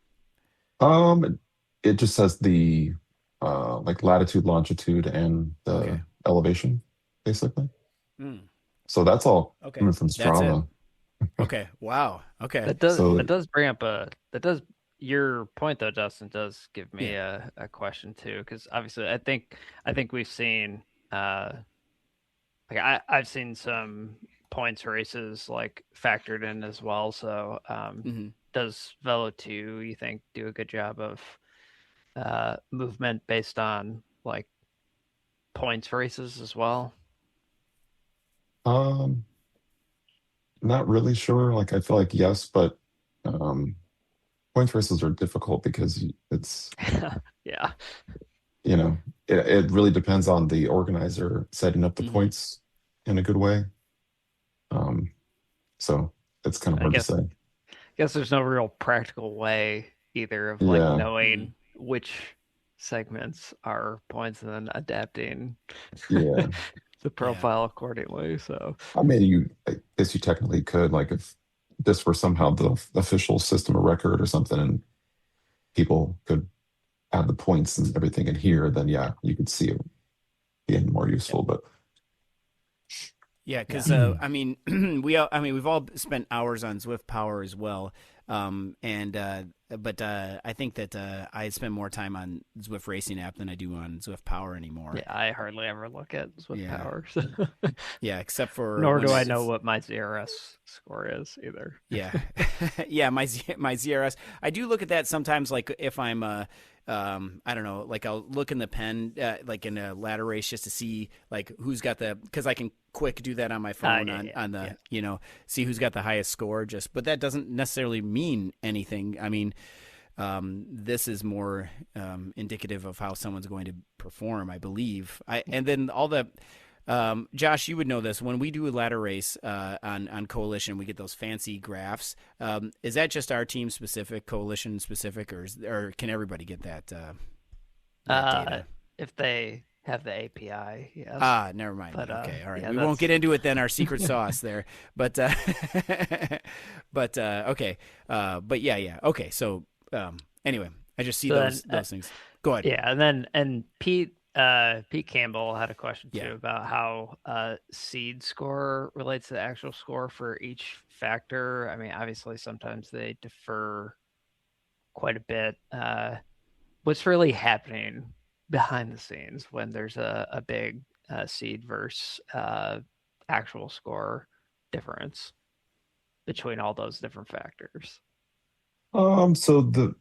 It just says the like latitude, longitude, and the elevation, basically. So that's all coming from Strava. Okay. Wow. Okay. That does bring up your point though, Dustin, does give me a question too, because obviously I think we've seen like I've seen some points races like factored in as well. So does Velo 2, you think, do a good job of movement based on like points races as well? Not really sure. Like I feel like yes, but points races are difficult because it's yeah. It really depends on the organizer setting up the points in a good way. So it's kind of hard to say. I guess there's no real practical way either of like knowing which segments are points and then adapting the profile accordingly. So I mean, I guess you technically could, like if this were somehow the official system of record or something and people could add the points and everything in here, then you could see it being more useful. But yeah, because I mean, we've all spent hours on Zwift Power as well, but I think that I spend more time on Zwift Racing app than I do on Zwift Power anymore. Yeah, I hardly ever look at Zwift Power. So. Yeah, except for nor do I know what my ZRS score is either. Yeah, my ZRS. I do look at that sometimes, like if I'm I don't know, like I'll look in the pen, like in a ladder race, just to see like who's got because I can quick do that on my phone on the see who's got the highest score. But that doesn't necessarily mean anything. I mean, this is more indicative of how someone's going to perform, I believe. And then all the Josh, you would know this. When we do a ladder race on Coalition, we get those fancy graphs. Is that just our team specific, Coalition specific, or can everybody get that data? If they have the API, yes. Never mind. But, okay, all right. yeah, We won't get into it then. Our secret sauce there, but okay. But yeah. Okay, so anyway, I just see those things. Go ahead. Yeah, and Pete Campbell had a question too about how seed score relates to the actual score for each factor. I mean, obviously sometimes they differ quite a bit. What's really happening behind the scenes when there's a big seed versus actual score difference between all those different factors? So the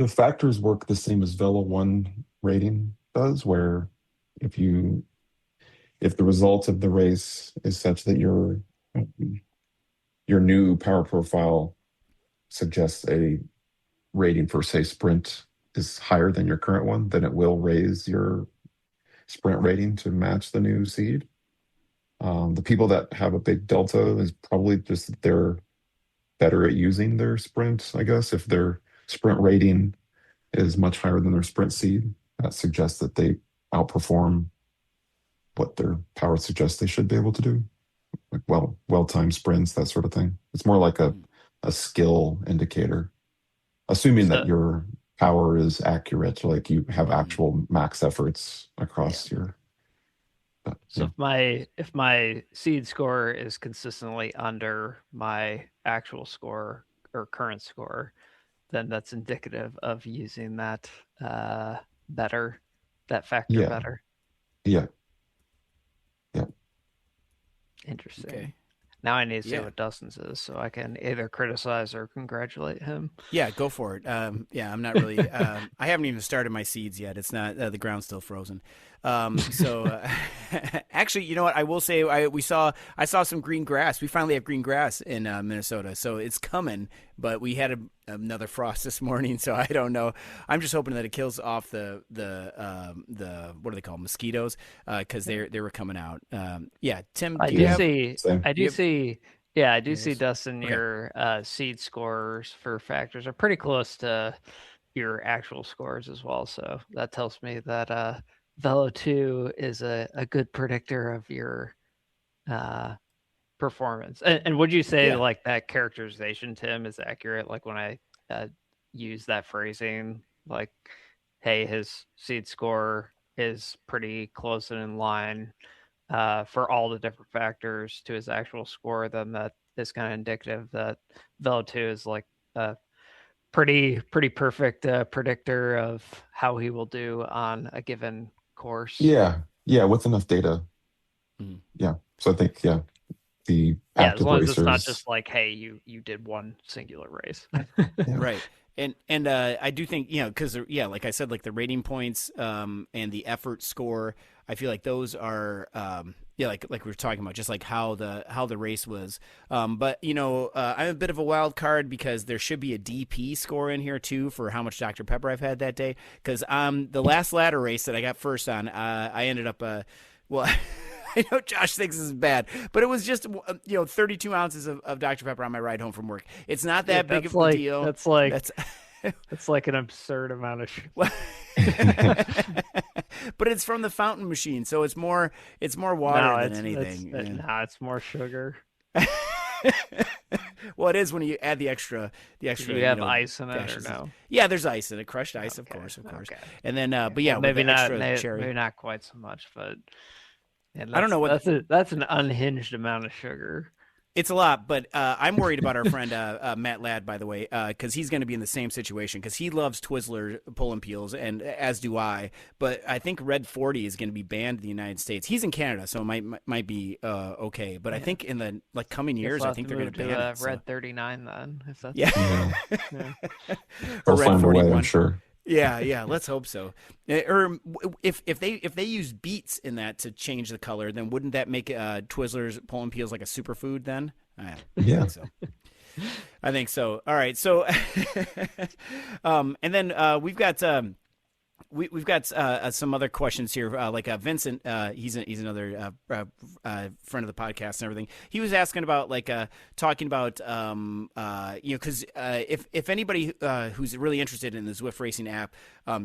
factors work the same as Velo 1 rating does, where if the result of the race is such that your new power profile suggests a rating for, say, sprint is higher than your current one, then it will raise your sprint rating to match the new seed. The people that have a big delta is probably just that they're better at using their sprint, I guess. If their sprint rating is much higher than their sprint seed, that suggests that they outperform what their power suggests they should be able to do. Like well-timed sprints, that sort of thing. It's more like a skill indicator. assuming that So, your power is accurate, like you have Mhm. actual max efforts across your. so if my seed score is consistently under my actual score or current score, then that's indicative of using that better, that factor Yeah, better. yeah, yeah. Interesting. Okay. Now I need to see Yeah. what Dustin's is so I can either criticize or congratulate him. Yeah, go for it. Yeah, I'm not really. I haven't even started my seeds yet. It's not the ground's still frozen. Actually, you know what? I will say I saw some green grass. We finally have green grass in Minnesota, so it's coming. But we had another frost this morning, so I don't know. I'm just hoping that it kills off the what do they call them? Mosquitoes? Because they were coming out. Yeah, Tim, I do do you have? see, Same. I do You have see, yeah, I do see, yours? Dustin, Okay. your seed scores for factors are pretty close to your actual scores as well. So that tells me that Velo 2 is a good predictor of your uh, performance. And would you say Yeah. like that characterization, Tim, is accurate? Like when I use that phrasing, like, hey, his seed score is pretty close and in line for all the different factors to his actual score, then that is kind of indicative that Velo 2 is like a pretty perfect predictor of how he will do on a given course. Yeah, yeah, with enough data. Mhm. Yeah. So I think, yeah, the Yeah, as active long as it's not racers. just like, hey, you did one singular race. Yeah. Right. And I do think, because yeah, like I said, like the rating points and the effort score, I feel like those are yeah, like we were talking about, just like how the race was. But I'm a bit of a wild card because there should be a DP score in here too for how much Dr. Pepper I've had that day. Because the last ladder race that I got first on, I ended up well. I know Josh thinks this is bad, but it was just 32 ounces of Dr. Pepper on my ride home from work. It's not that big of a deal. That's That's like an absurd amount of but it's from the fountain machine, so it's more water than anything. It's more sugar. Well, it is when you add the extra. Do you have ice in it dashes. or no? Yeah, there's ice in it, crushed ice, Okay, of course. okay. And then, but yeah, Well, with maybe the not. extra cherry. Maybe not quite so much, but I don't know what that's an unhinged amount of sugar. It's a lot, but I'm worried about our friend Matt Ladd, by the way, because he's going to be in the same situation because he loves Twizzler pull and peels, and as do I. But I think Red 40 is going to be banned in the United States. He's in Canada, so it might be okay. But I think in the coming years, I think they're going to ban it. Red 39 then, if that's yeah. They'll Red find a way, 41. I'm sure. Yeah. Let's hope so. Or if they use beets in that to change the color, then wouldn't that make Twizzlers pull and peels like a superfood then? I Yeah. think so. I think so. All right. So, and then we've got we've got some other questions here. Like Vincent, he's another friend of the podcast and everything. He was asking about talking about because if anybody who's really interested in the Zwift Racing app,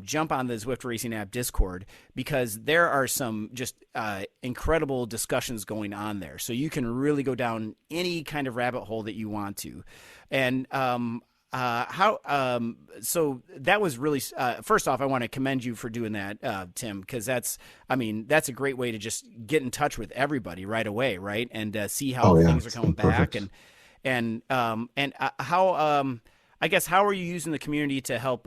jump on the Zwift Racing app Discord, because there are some just incredible discussions going on there. So you can really go down any kind of rabbit hole that you want to, and so that was really first off, I want to commend you for doing that, Tim, because that's a great way to just get in touch with everybody right away, right, and see how things are coming back, and how I guess how are you using the community to help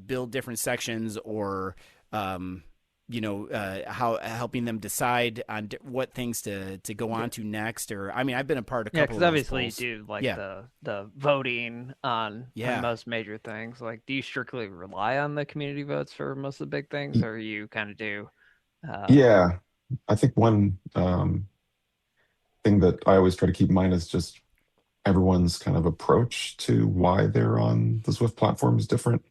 build different sections, or how helping them decide on what things to go on to next, or I've been a part of a couple of those obviously polls. you do the voting on most major things. Like, do you strictly rely on the community votes for most of the big things, or you kind of do? Yeah, I think one thing that I always try to keep in mind is just everyone's kind of approach to why they're on the Zwift platform is different.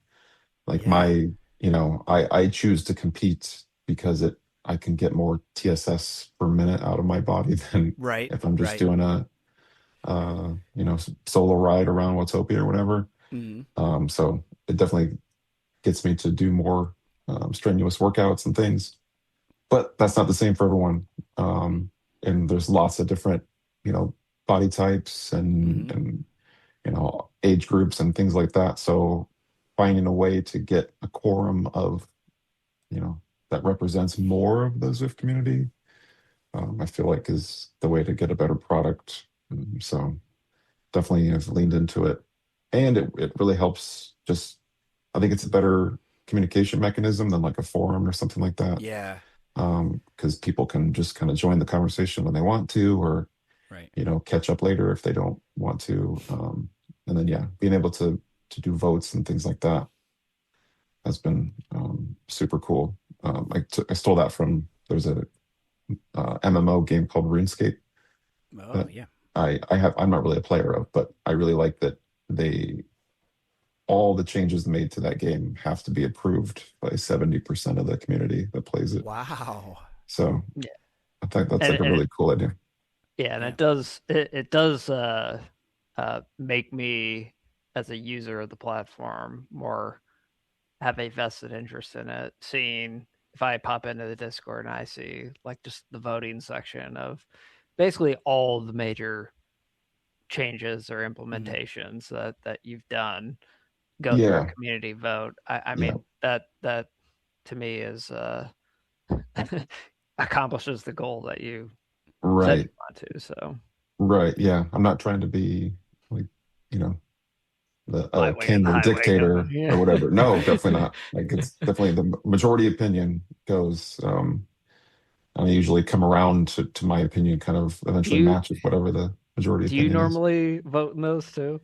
Like I choose to compete because I can get more TSS per minute out of my body than if I'm just doing a solo ride around Watopia or whatever. Mm-hmm. So it definitely gets me to do more strenuous workouts and things, but that's not the same for everyone. And there's lots of different body types and age groups and things like that. So finding a way to get a quorum of, that represents more of the Zwift community, I feel like is the way to get a better product. So definitely have leaned into it. And it really helps I think it's a better communication mechanism than like a forum or something like that. Yeah. Because people can just kind of join the conversation when they want to, or, Right. catch up later if they don't want to. And then, being able to do votes and things like that has been super cool. I stole that from, there's a MMO game called RuneScape. Oh, yeah. I'm not really a player of, but I really like that all the changes made to that game have to be approved by 70% of the community that plays it. Wow. So Yeah. I think that's like a really cool idea. Yeah, and it does make me as a user of the platform more have a vested interest in it. Seeing if I pop into the Discord and I see like just the voting section of basically all the major changes or implementations that you've done go through a community vote. I mean that to me is accomplishes the goal that you said you want to. So yeah, I'm not trying to be like the king or highway dictator gun, or whatever. No, definitely not. Like it's definitely the majority opinion goes. I usually come around to my opinion, kind of eventually matches whatever the majority opinion is. Do you normally vote in those too?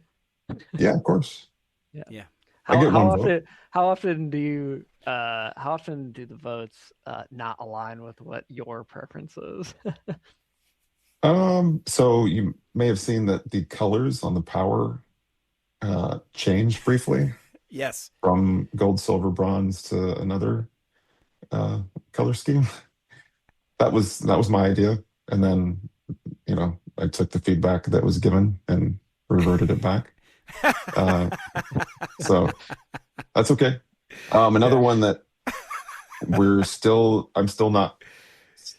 Yeah, of course. Yeah. I get one vote. How often do the votes not align with what your preference is? So you may have seen that the colors on the power changed briefly. Yes. From gold, silver, bronze to another color scheme. That was my idea, and then I took the feedback that was given and reverted it back. So that's okay. Another one that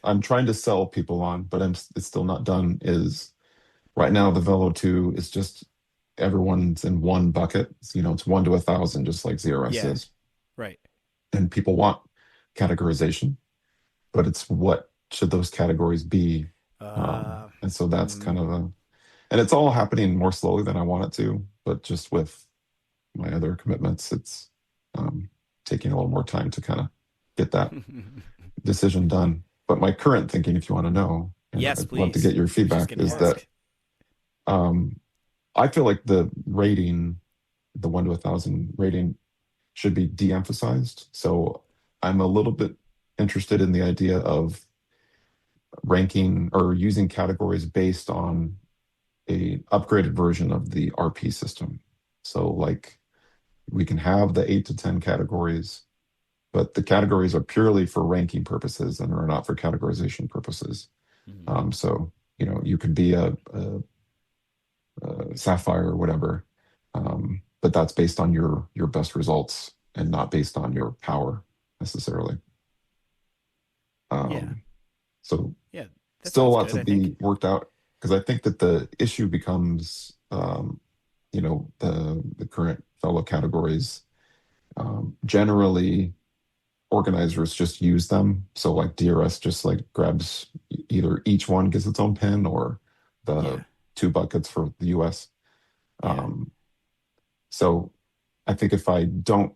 I'm trying to sell people on, but it's still not done, is right now the Velo 2 is just everyone's in one bucket. It's 1 to 1,000, just like ZRS is. Right. And people want categorization, but it's what should those categories be? And so that's kind of and it's all happening more slowly than I want it to, but just with my other commitments, it's taking a little more time to kind of get that decision done. But my current thinking, if you want to know, yes, I'd please. love to get your feedback, is that I feel like the rating, the 1 to 1,000 rating, should be de-emphasized. So I'm a little bit interested in the idea of ranking or using categories based on a upgraded version of the RP system. So like we can have the 8 to 10 categories, but the categories are purely for ranking purposes and are not for categorization purposes. So you could be a Sapphire or whatever, but that's based on your best results and not based on your power necessarily. So still lots to be worked out, because I think that the issue becomes the current fellow categories, generally organizers just use them. So like DRS just like grabs either each one gets its own pin, or the 2 buckets for the US. So I think if I don't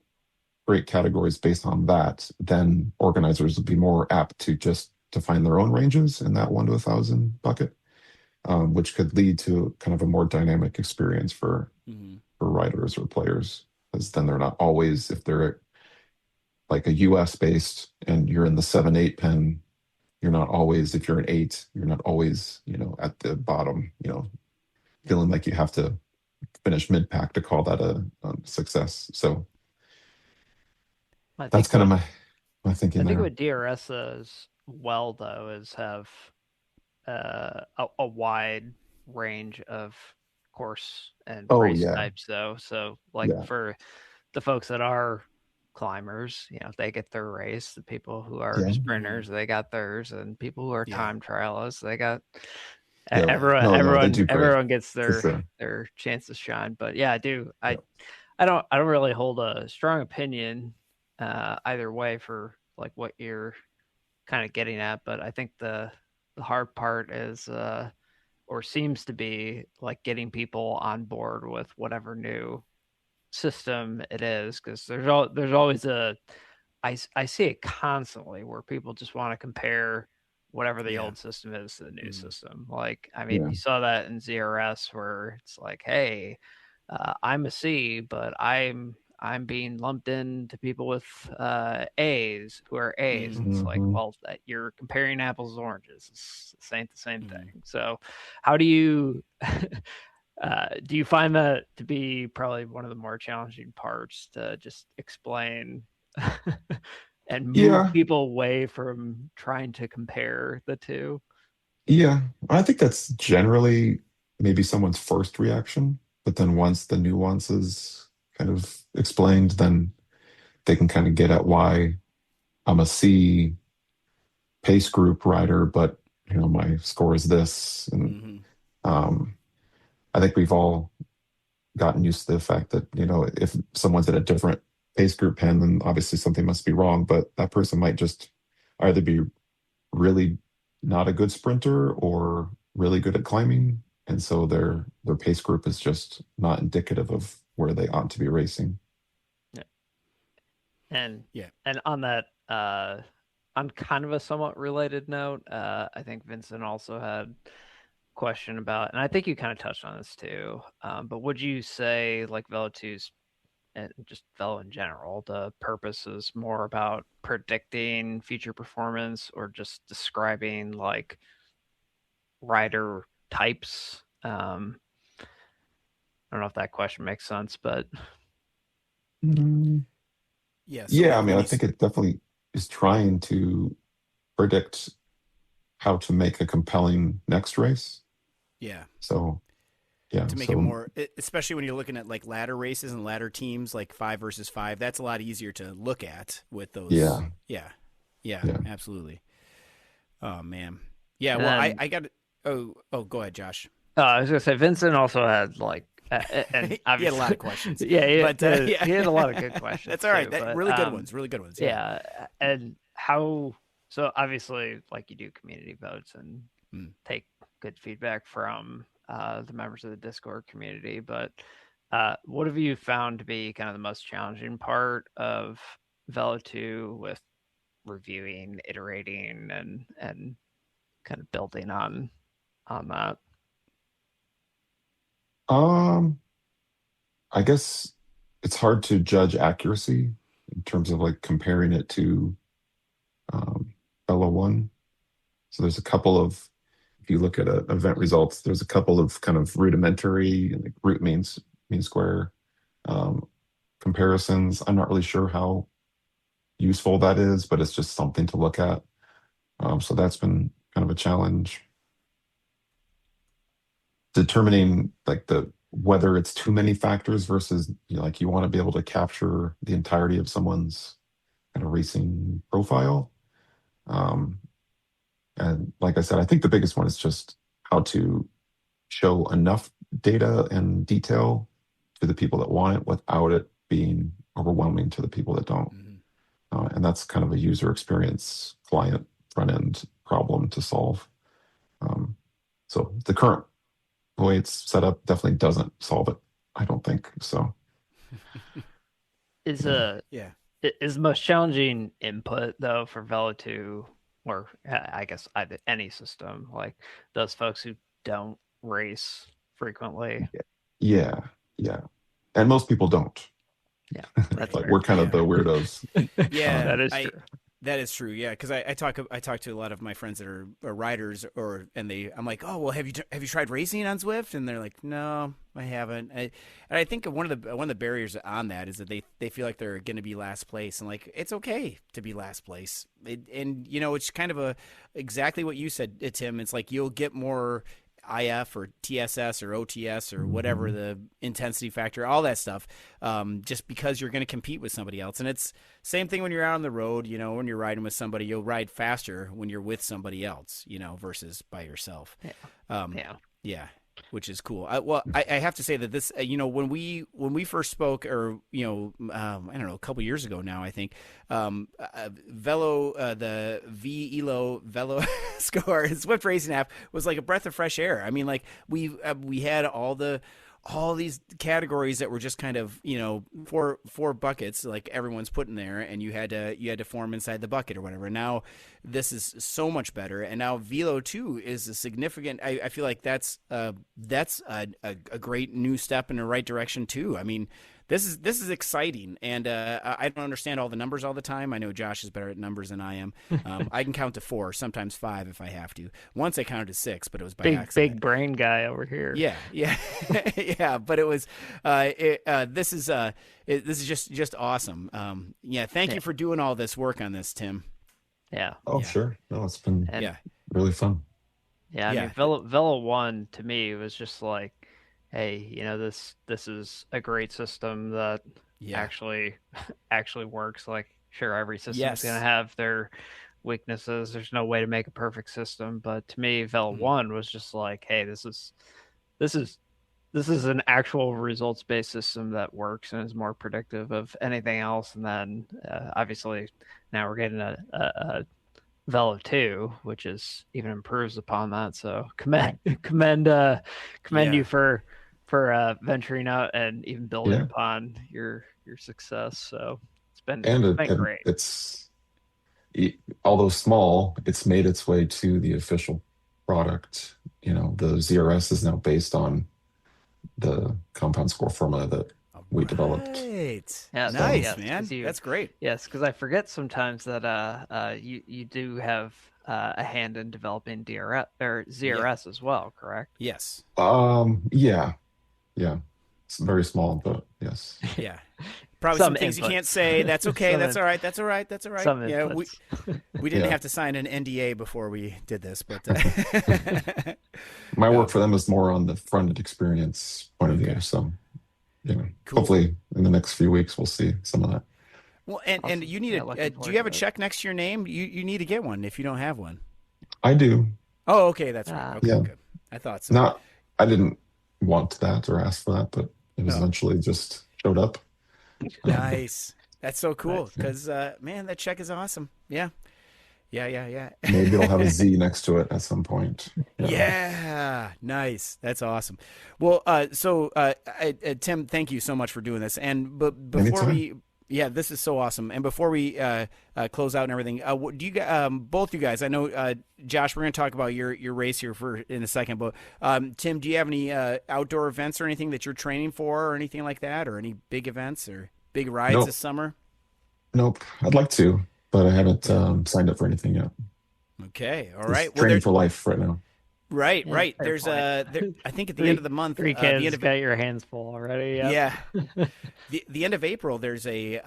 create categories based on that, then organizers will be more apt to find their own ranges in that 1 to 1,000 bucket, which could lead to kind of a more dynamic experience for riders or players, because then they're not always, if they're like a US based and you're in the 7-8 pin, you're not always, if you're an 8, you're not always, at the bottom, feeling like you have to finish mid-pack to call that a success. So that's kind of my thinking there. I think what DRS does well, though, is have a wide range of course and race types, though. So for the folks that are climbers, they get their race. The people who are sprinters, they got theirs, and people who are time trialists, they got Yeah, no, they do great. Everyone gets For sure. their chance to shine. But yeah, I do. Yeah. I don't really hold a strong opinion either way for like what you're kind of getting at. But I think the hard part is or seems to be like getting people on board with whatever new system it is, because there's always I see it constantly where people just want to compare whatever the old system is to the new system. Like, I mean, you saw that in ZRS where it's like, hey, I'm a C, but I'm being lumped into people with A's who are A's. It's like, well, that you're comparing apples and oranges. It's the same thing. So, how do you do you find that to be probably one of the more challenging parts to just explain and move people away from trying to compare the two? Yeah, I think that's generally maybe someone's first reaction, but then once the nuances kind of explained, then they can kind of get at why I'm a C pace group rider, but my score is this. And I think we've all gotten used to the fact that, if someone's at a different pace group pen, then obviously something must be wrong, but that person might just either be really not a good sprinter or really good at climbing. And so their pace group is just not indicative of where they ought to be racing. Yeah. And on that, on kind of a somewhat related note, I think Vincent also had a question about, and I think you kind of touched on this too, but would you say like Velo2's and just Velo in general, the purpose is more about predicting future performance or just describing like rider types? I don't know if that question makes sense, but yeah, I mean, I think it definitely is trying to predict how to make a compelling next race. Yeah. So yeah, to make it more, especially when you're looking at like ladder races and ladder teams, like 5 versus 5, that's a lot easier to look at with those. Yeah, absolutely. Oh man, yeah. Well, I got. Oh, go ahead, Josh. I was gonna say Vincent also had like, and he had a lot of questions. He had a lot of good questions. That's all right. Too, but, really good ones. Yeah, and how? So obviously, like you do community votes and take good feedback from the members of the Discord community, but what have you found to be kind of the most challenging part of Velo 2 with reviewing, iterating, and kind of building on that? I guess it's hard to judge accuracy in terms of like comparing it to Velo 1. So there's a couple of, if you look at event results, there's a couple of kind of rudimentary like root mean square comparisons. I'm not really sure how useful that is, but it's just something to look at. So that's been kind of a challenge. Determining like whether it's too many factors versus like you want to be able to capture the entirety of someone's kind of racing profile. And like I said, I think the biggest one is just how to show enough data and detail to the people that want it without it being overwhelming to the people that don't. And that's kind of a user experience client front end problem to solve. So the current way it's set up definitely doesn't solve it. I don't think so. Is the most challenging input though for Velo 2, or I guess any system, like those folks who don't race frequently? Yeah. And most people don't. Yeah, that's like we're kind of the weirdos. Yeah, that is true. That is true. Yeah, because I talk to a lot of my friends that are riders, I'm like, oh well, have you tried racing on Zwift? And they're like, no, I haven't. And I think one of the barriers on that is that they feel like they're going to be last place, and like it's okay to be last place. And it's kind of exactly what you said, Tim. It's like you'll get more IF or TSS or OTS or whatever the intensity factor, all that stuff, just because you're going to compete with somebody else. And it's same thing when you're out on the road, you know, when you're riding with somebody, you'll ride faster when you're with somebody else, you know, versus by yourself. Yeah. Which is cool. I have to say that this, you know, when we first spoke, or you know, I don't know, a couple years ago now, I think, vElo, the vElo vElo score, Zwift Racing app was like a breath of fresh air. I mean, like we had all these categories that were just kind of, you know, four buckets, like everyone's putting there, and you had to form inside the bucket or whatever. Now this is so much better, and now vElo 2 is a significant. I feel like that's a great new step in the right direction too. I mean, this is exciting, and I don't understand all the numbers all the time. I know Josh is better at numbers than I am. I can count to 4, sometimes 5 if I have to. Once I counted to 6, but it was by accident. Big brain guy over here. Yeah. Yeah. But it was. This is just awesome. Yeah. Thank you for doing all this work on this, Tim. Yeah. Oh, Yeah. sure. No, it's been really fun. Yeah. I mean, vElo 1 to me was just like, hey, you know, this is a great system that actually works. Like, sure, every system's gonna have their weaknesses. There's no way to make a perfect system, but to me, vElo 1 was just like, hey, this is an actual results-based system that works and is more predictive of anything else. And then obviously now we're getting a vElo 2, which is even improves upon that. So commend you for venturing out and even building upon your success. So it's been great. It's, although small, it's made its way to the official product. You know, the ZRS is now based on the compound score formula that we developed. Yeah, nice, man. That's great. Yes, because I forget sometimes that you do have a hand in developing DRS or ZRS as well, correct? Yes. Yeah. It's very small, but yes. Yeah. Probably some things you can't say. That's okay. That's all right. That's all right. That's all right. Yeah, we didn't have to sign an NDA before we did this, but my work for them is more on the front-end experience point of view. So, you know, hopefully in the next few weeks we'll see some of that. Well, and you need do you have a check next to your name? You need to get one if you don't have one. I do. Oh, okay, that's right. Okay, good. I thought so. I didn't want that or ask for that, but it eventually just showed up. Nice. That's so cool because, man, that check is awesome. Yeah. Maybe it'll have a Z next to it at some point. Yeah. Nice. That's awesome. Well, Tim, thank you so much for doing this. And before this is so awesome. And before we close out and everything, do you both you guys? I know, Josh, we're going to talk about your race here in a second. But Tim, do you have any outdoor events or anything that you're training for, or anything like that, or any big events or big rides this summer? Nope. I'd like to, but I haven't signed up for anything yet. Okay. All right. Training for life right now. Right. There's I think at the end of the month, the end of got your hands full already. Yeah. The end of April, there's a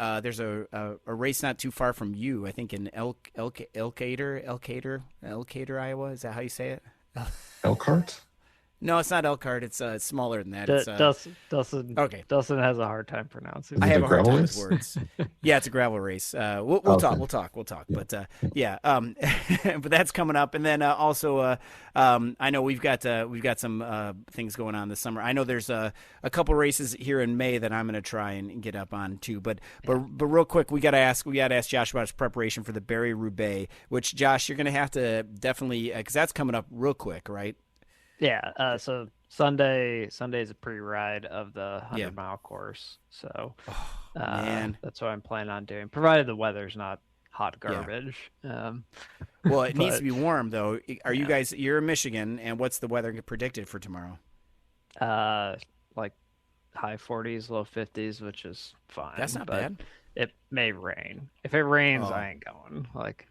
race not too far from you. I think in Elkader, Iowa. Is that how you say it? Elkhart? No, it's not Elkhart. It's smaller than that. Dustin. Okay. Dustin has a hard time pronouncing. I have a hard time with words. Yeah, it's a gravel race. We'll talk. Yeah. But but that's coming up, and then also I know we've got some things going on this summer. I know there's a couple races here in May that I'm going to try and get up on too. But real quick, we got to ask Josh about his preparation for the Barry Roubaix, which Josh, you're going to have to definitely because that's coming up real quick, right? Yeah, so Sunday is a pre-ride of the 100-mile course. So man, that's what I'm planning on doing, provided the weather's not hot garbage. Well, it needs to be warm though. Are you guys? You're in Michigan, and what's the weather predicted for tomorrow? Like high 40s, low 50s, which is fine. That's not bad. It may rain. If it rains, I ain't going. Like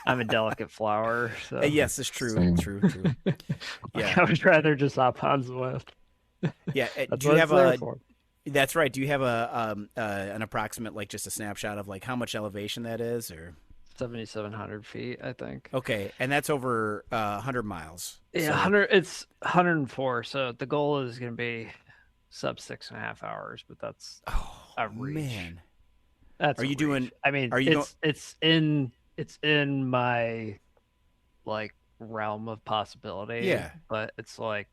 I'm a delicate flower. So. Yes, it's true. True. Yeah, I would rather just hop on Zwift. Yeah. Do you have That's right. Do you have an approximate, like just a snapshot of like how much elevation that is, or? 7,700 feet, I think. Okay, and that's over 100 miles. Yeah, So- 100. It's 104. So the goal is going to be sub 6.5 hours, but that's a reach. Man. That's Are a you reach. doing- I mean, are you it's in my like realm of possibility. Yeah. But it's like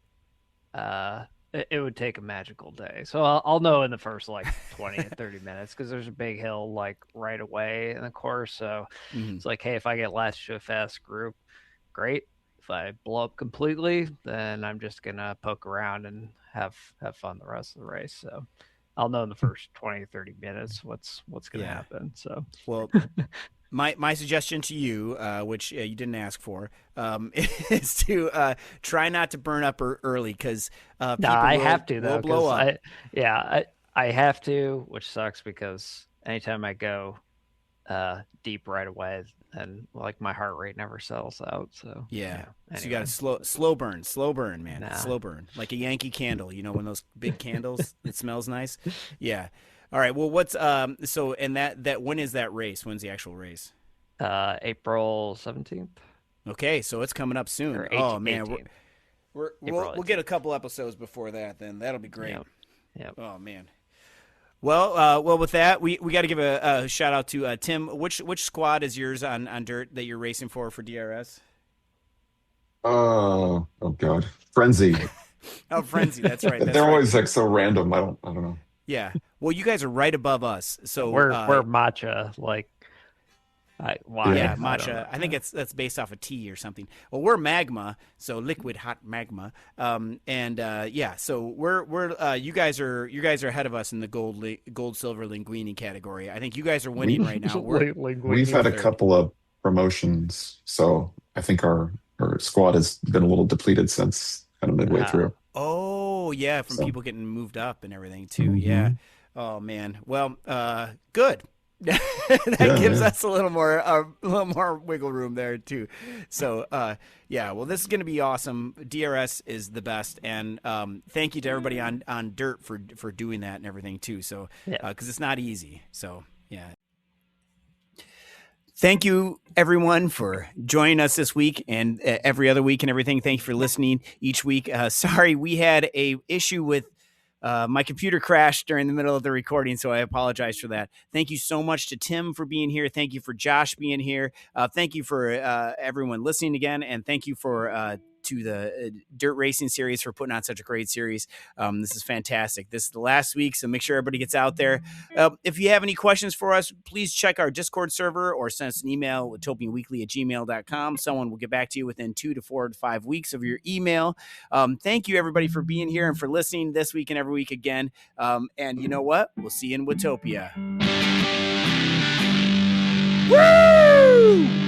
it would take a magical day. So I'll know in the first like 20 to 30 minutes because there's a big hill like right away in the course. So Mhm. it's like, hey, if I get last to a fast group, great. If I blow up completely, then I'm just gonna poke around and have fun the rest of the race. So I'll know in the first 20 to 30 minutes what's gonna Yeah. happen. So Well, my suggestion to you, which you didn't ask for, is to try not to burn up early because no, I have to will though. blow 'Cause up. I have to, which sucks because anytime I go deep right away, and like my heart rate never settles out. So Yeah. So anyway. you got to slow burn, man. Nah. Slow burn, like a Yankee candle. You know, when those big candles, it smells nice. Yeah. All right. Well, what's so and that when is that race? When's the actual race? April 17th. Okay, so it's coming up soon. Or Oh man, 18th. we'll get a couple episodes before that. Then that'll be great. Yep. Oh man. Well, with that, we got to give a shout out to Tim. Which squad is yours on dirt that you're racing for DRS? Oh God, Frenzy. Oh, Frenzy. That's right. That's They're right. always like so random. I don't know. Yeah. Well, you guys are right above us. So We're matcha, like why? yeah, I matcha. I think that's based off of tea or something. Well, we're magma, so liquid hot magma. Yeah, so we're you guys are ahead of us in the gold silver linguini category. I think you guys are winning right now. We've had a third. couple of promotions, so I think our squad has been a little depleted since kind of midway through. Oh yeah, from So- people getting moved up and everything too. Mhm. Yeah. Oh man. Well, good. That gives us a little more wiggle room there too. So yeah, well, this is going to be awesome. DRS is the best, and thank you to everybody on Dirt for doing that and everything too. So because it's not easy. So yeah. Thank you, everyone, for joining us this week and every other week and everything. Thank you for listening each week. Sorry, we had a issue with my computer crashed during the middle of the recording, so I apologize for that. Thank you so much to Tim for being here. Thank you for Josh being here. Thank you for everyone listening again, and thank you for to the Dirt Racing series for putting on such a great series. This is fantastic. This is the last week, so make sure everybody gets out there. If you have any questions for us, please check our Discord server or send us an email, WatopianWeekly@gmail.com. Someone will get back to you within 2 to 4 to 5 weeks of your email. Thank you, everybody, for being here and for listening this week and every week again. And you know what? We'll see you in Watopia. Woo!